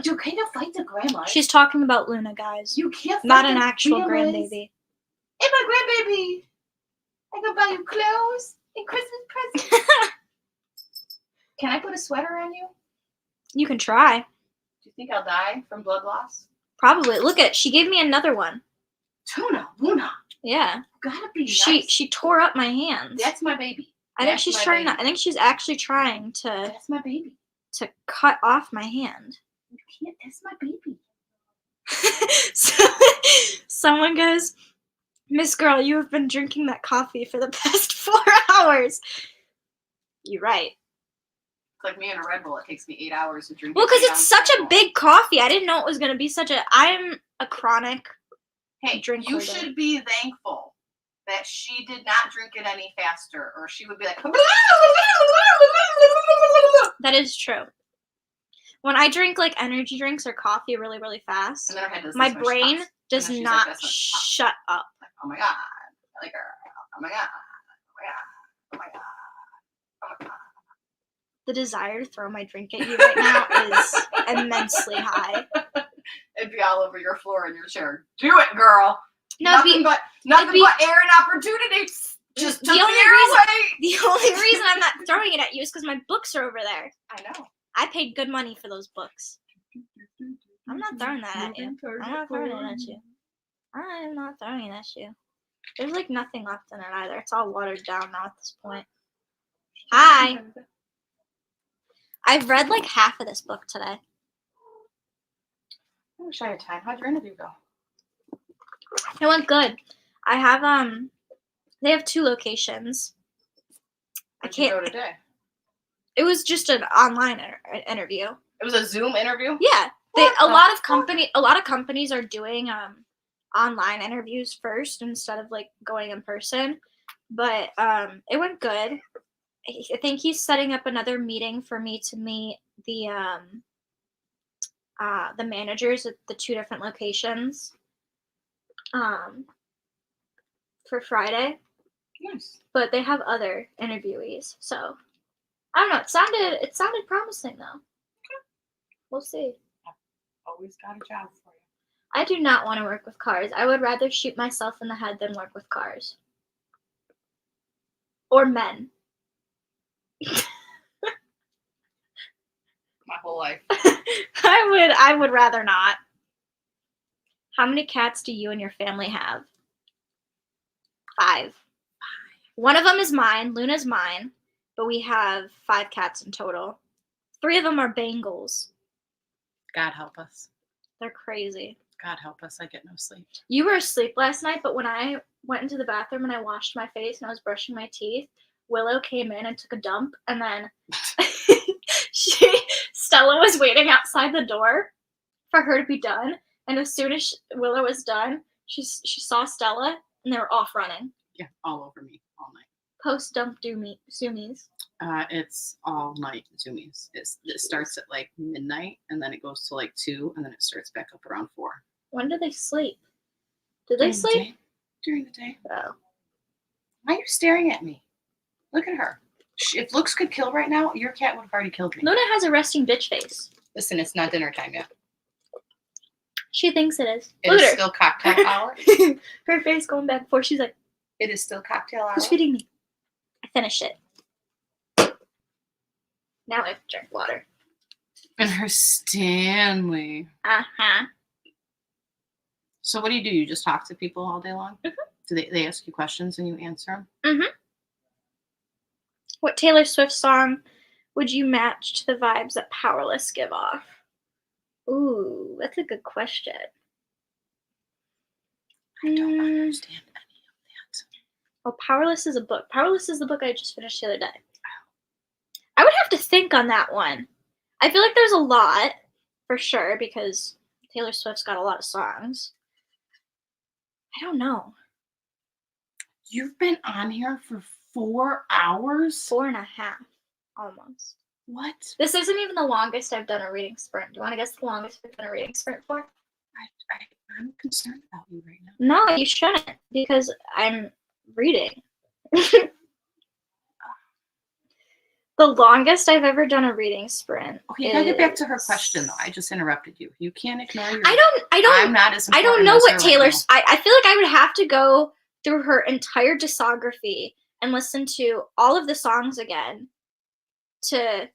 You can't fight the grandma. She's talking about Luna, guys. You can't fight not an the actual grandmas. grandbaby. Hey, my grandbaby. I can buy you clothes and Christmas presents. Can I put a sweater on you? You can try. Do you think I'll die from blood loss? Probably. Look at, she gave me another one. Tuna, Luna. Yeah. Gotta be nice. She tore up my hands. That's my baby. I think she's trying to, I think she's actually trying to That's my baby. to cut off my hand. You can't. That's my baby. So, someone goes, Miss Girl, you have been drinking that coffee for the past 4 hours. You're right. It's like me and a Red Bull. It takes me 8 hours to drink. Well, because it's such a big coffee. I didn't know it was going to be such a... I'm a chronic drink you holder. should be thankful that she did not drink it any faster, or she would be like... That is true. When I drink, like, energy drinks or coffee really, really fast, And then her head does my this when she brain talks. does And then she's not like this when she talks. shut up. Like, oh my god, like girl, oh my god, oh my god, oh my god, oh my god. The desire to throw my drink at you right now is immensely high. It'd be all over your floor in your chair. Do it, girl. No, nothing but air and opportunities. Just took me away. The only reason I'm not throwing it at you is because my books are over there. I know. I paid good money for those books. I'm not throwing that at you. I'm not throwing it at you. I'm not throwing it at you. There's like nothing left in it either. It's all watered down now at this point. Hi. I've read like half of this book today. I wish I had time. How'd your interview go? It went good. I have they have 2 locations. Where'd you go today? It was just an online interview. It was a Zoom interview? Yeah. A lot of companies are doing online interviews first instead of like going in person. But it went good. I think he's setting up another meeting for me to meet the managers at the 2 different locations for Friday. Nice. But they have other interviewees, so I don't know. It sounded promising though. Okay. We'll see. Always got a job for you. I do not want to work with cars. I would rather shoot myself in the head than work with cars. Or men. My whole life. I would rather not. How many cats do you and your family have? 5. One of them is mine. Luna's mine. But we have 5 cats in total. 3 of them are Bengals. God help us. They're crazy. God help us. I get no sleep. You were asleep last night, but when I went into the bathroom and I washed my face and I was brushing my teeth, Willow came in and took a dump, and then Stella was waiting outside the door for her to be done. And as soon as Willow was done, she saw Stella, and they were off running. Yeah, all over me all night. Post dump zoomies. It's all night zoomies. It starts at like midnight, and then it goes to like 2, and then it starts back up around 4. When do they sleep? Do they sleep? During the day. Oh. Why are you staring at me? Look at her. If looks could kill right now, your cat would have already killed me. Luna has a resting bitch face. Listen, it's not dinner time yet. She thinks it is. It is still cocktail hour. Her face going back and forth. She's like, it is still cocktail hour. who's feeding me? I finished it. Now I have to drink water. And her Stanley. Uh-huh. So what do? You just talk to people all day long? Mm-hmm. Do they ask you questions and you answer them? Mm-hmm. What Taylor Swift song would you match to the vibes that Powerless give off? Ooh, that's a good question. I don't understand any of that. Oh, Powerless is a book. Powerless is the book I just finished the other day. I would have to think on that one. I feel like there's a lot, for sure, because Taylor Swift's got a lot of songs. I don't know. You've been on here for 4 hours? 4.5, almost. What? This isn't even the longest I've done a reading sprint. Do you want to guess the longest I've done a reading sprint for? I'm concerned about you right now. No, you shouldn't, because I'm reading. The longest I've ever done a reading sprint. Okay, you gotta get back to her question though. I just interrupted you. You can't ignore your. I don't. I'm not as. I don't know what Taylor's. I feel like I would have to go through her entire discography and listen to all of the songs again to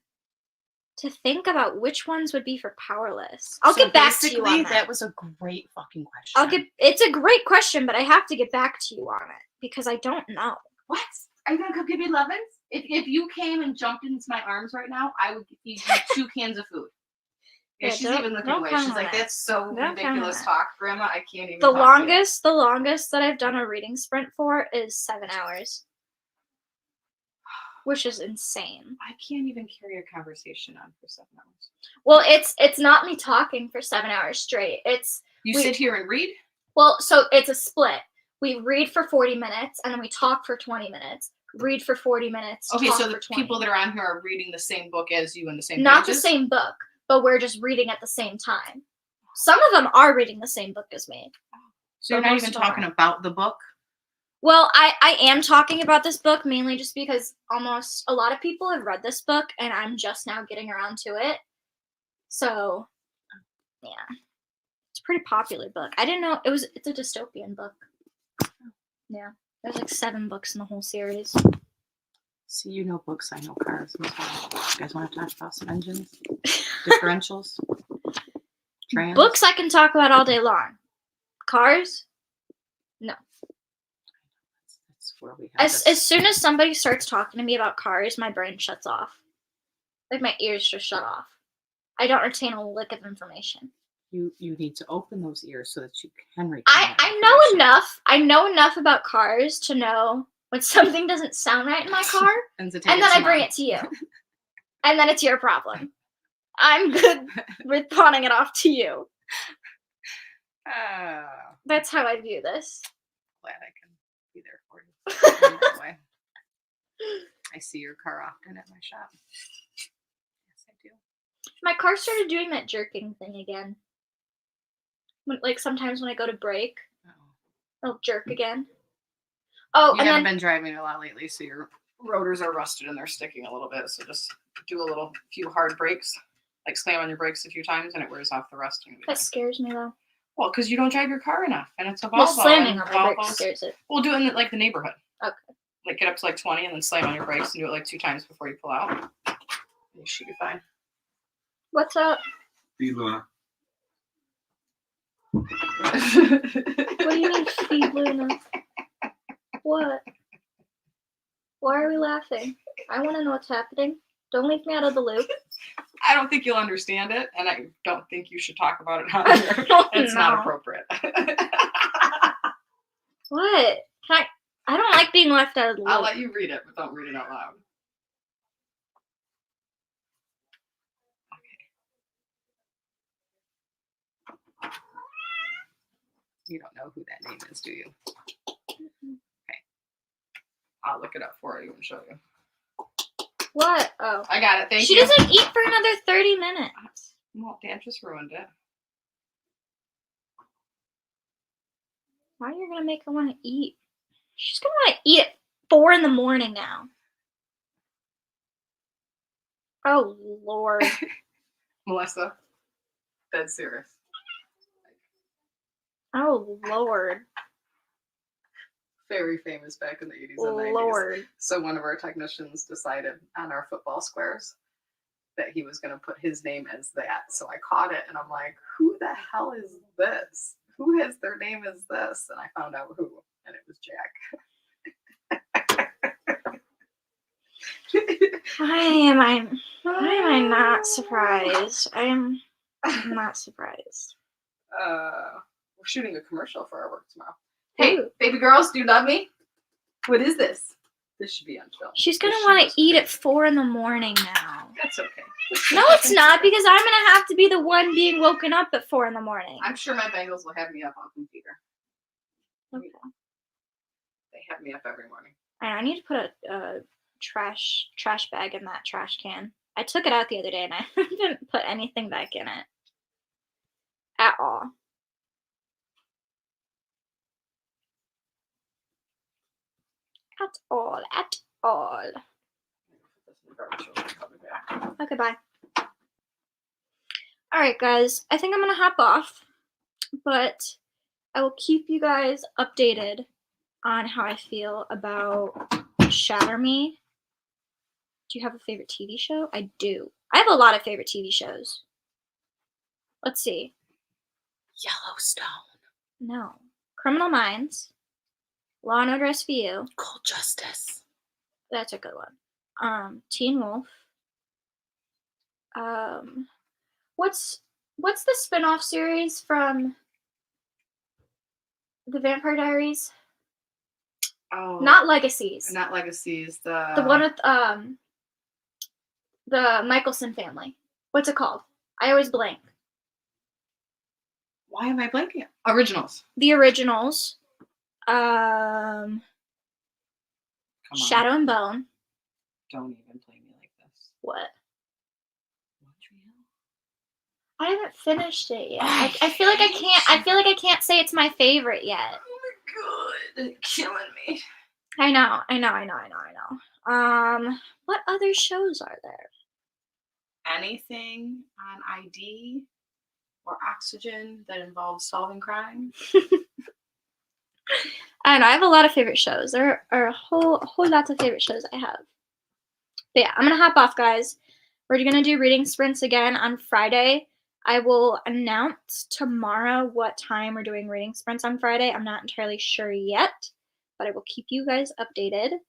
think about which ones would be for Powerless. I'll get back to you on that. That was a great fucking question. It's a great question, but I have to get back to you on it because I don't know. What? Are you gonna come give me lovins? If you came and jumped into my arms right now, I would feed you 2 cans of food. Yeah, she's even looking away. She's like, "That's so ridiculous talk, Grandma. I can't even." The longest that I've done a reading sprint for is 7 hours, which is insane. I can't even carry a conversation on for 7 hours. Well, it's not me talking for 7 hours straight. We sit here and read. Well, so it's a split. We read for 40 minutes and then we talk for 20 minutes. Read for 40 minutes. Okay, so the people that are on here are reading the same book as you in the same Not pages? The same book, but we're just reading at the same time. Some of them are reading the same book as me. So you're not even talking about the book? Well, I am talking about this book mainly just because almost a lot of people have read this book and I'm just now getting around to it. So, yeah. It's a pretty popular book. I didn't know it's a dystopian book. Yeah. There's like 7 books in the whole series. See, you know books, I know cars. You guys want to talk about some engines? Differentials? Trans? Books I can talk about all day long. Cars? No. That's where we have as soon as somebody starts talking to me about cars, my brain shuts off. Like my ears just shut off. I don't retain a lick of information. You need to open those ears so that you can retain I know enough. I know enough about cars to know when something doesn't sound right in my car, and then I bring it to you. And then it's your problem. I'm good with pawning it off to you. That's how I view this. Glad I can be there for you. In that way. I see your car often at my shop. Yes, I do. My car started doing that jerking thing again. Like sometimes when I go to brake, it'll jerk again. Oh, you haven't been driving a lot lately, so your rotors are rusted and they're sticking a little bit. So just do a few hard brakes, like slam on your brakes a few times, and it wears off the rust. That scares me though. Well, because you don't drive your ar enough, and it's a Volvo. Well, slamming on my brakes scares it. We'll do it in like the neighborhood. Okay. Like get up to like 20 and then slam on your brakes and do it like 2 times before you pull out. You should be fine. What's up? Feed Luna. What do you mean feed Luna? What? Why are we laughing? I want to know what's happening. Don't leave me out of the loop. I don't think you'll understand it, and I don't think you should talk about it on here. It's not appropriate. What? I don't like being left out of the loop. I'll let you read it, but don't read it out loud. Okay. You don't know who that name is, do you? Okay. I'll look it up for you and show you. What? Oh. I got it. Thank you. She doesn't eat for another 30 minutes. Well, Dan just ruined it. Why are you going to make her want to eat? She's going to want to eat at 4 in the morning now. Oh, Lord. Melissa, dead serious. Oh, Lord. Very famous back in the 80s and 90s. Lord. So one of our technicians decided on our football squares that he was going to put his name as that. So I caught it and I'm like, who the hell is this? Who has their name as this? And I found out who, and it was Jack. Why am I not surprised? I'm not surprised. We're shooting a commercial for our work tomorrow. Hey, Ooh. baby girls, do you love me? What is this? This should be on film. She's going to want to eat at 4 in the morning now. That's okay. No, it's not, because I'm going to have to be the one being woken up at 4 in the morning. I'm sure my Bengals will have me up on computer. Okay. They have me up every morning. I need to put a trash bag in that trash can. I took it out the other day and I haven't put anything back in it. At all. At all. Okay, bye. Alright, guys. I think I'm going to hop off. But I will keep you guys updated on how I feel about Shatter Me. Do you have a favorite TV show? I do. I have a lot of favorite TV shows. Let's see. Yellowstone. No. Criminal Minds. Law and Order SVU. Cold Justice. That's a good one. Teen Wolf. What's the spin-off series from The Vampire Diaries? Oh. Not Legacies. Not Legacies. The one with the Michelson family. What's it called? I always blank. Why am I blanking? Originals. The Originals. Come on. Shadow and Bone. Don't even play me like this. What? Montreal. I haven't finished it yet. I feel like I can't say it's my favorite yet. Oh my god, it's killing me. I know. What other shows are there? Anything on ID or Oxygen that involves solving crime? I don't know. I have a lot of favorite shows. There are a whole lot of favorite shows I have. But yeah, I'm gonna hop off, guys. We're gonna do reading sprints again on Friday. I will announce tomorrow what time we're doing reading sprints on Friday. I'm not entirely sure yet, but I will keep you guys updated.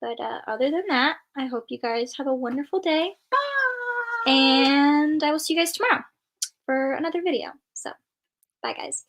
But other than that, I hope you guys have a wonderful day. Bye! And I will see you guys tomorrow for another video. So, bye, guys.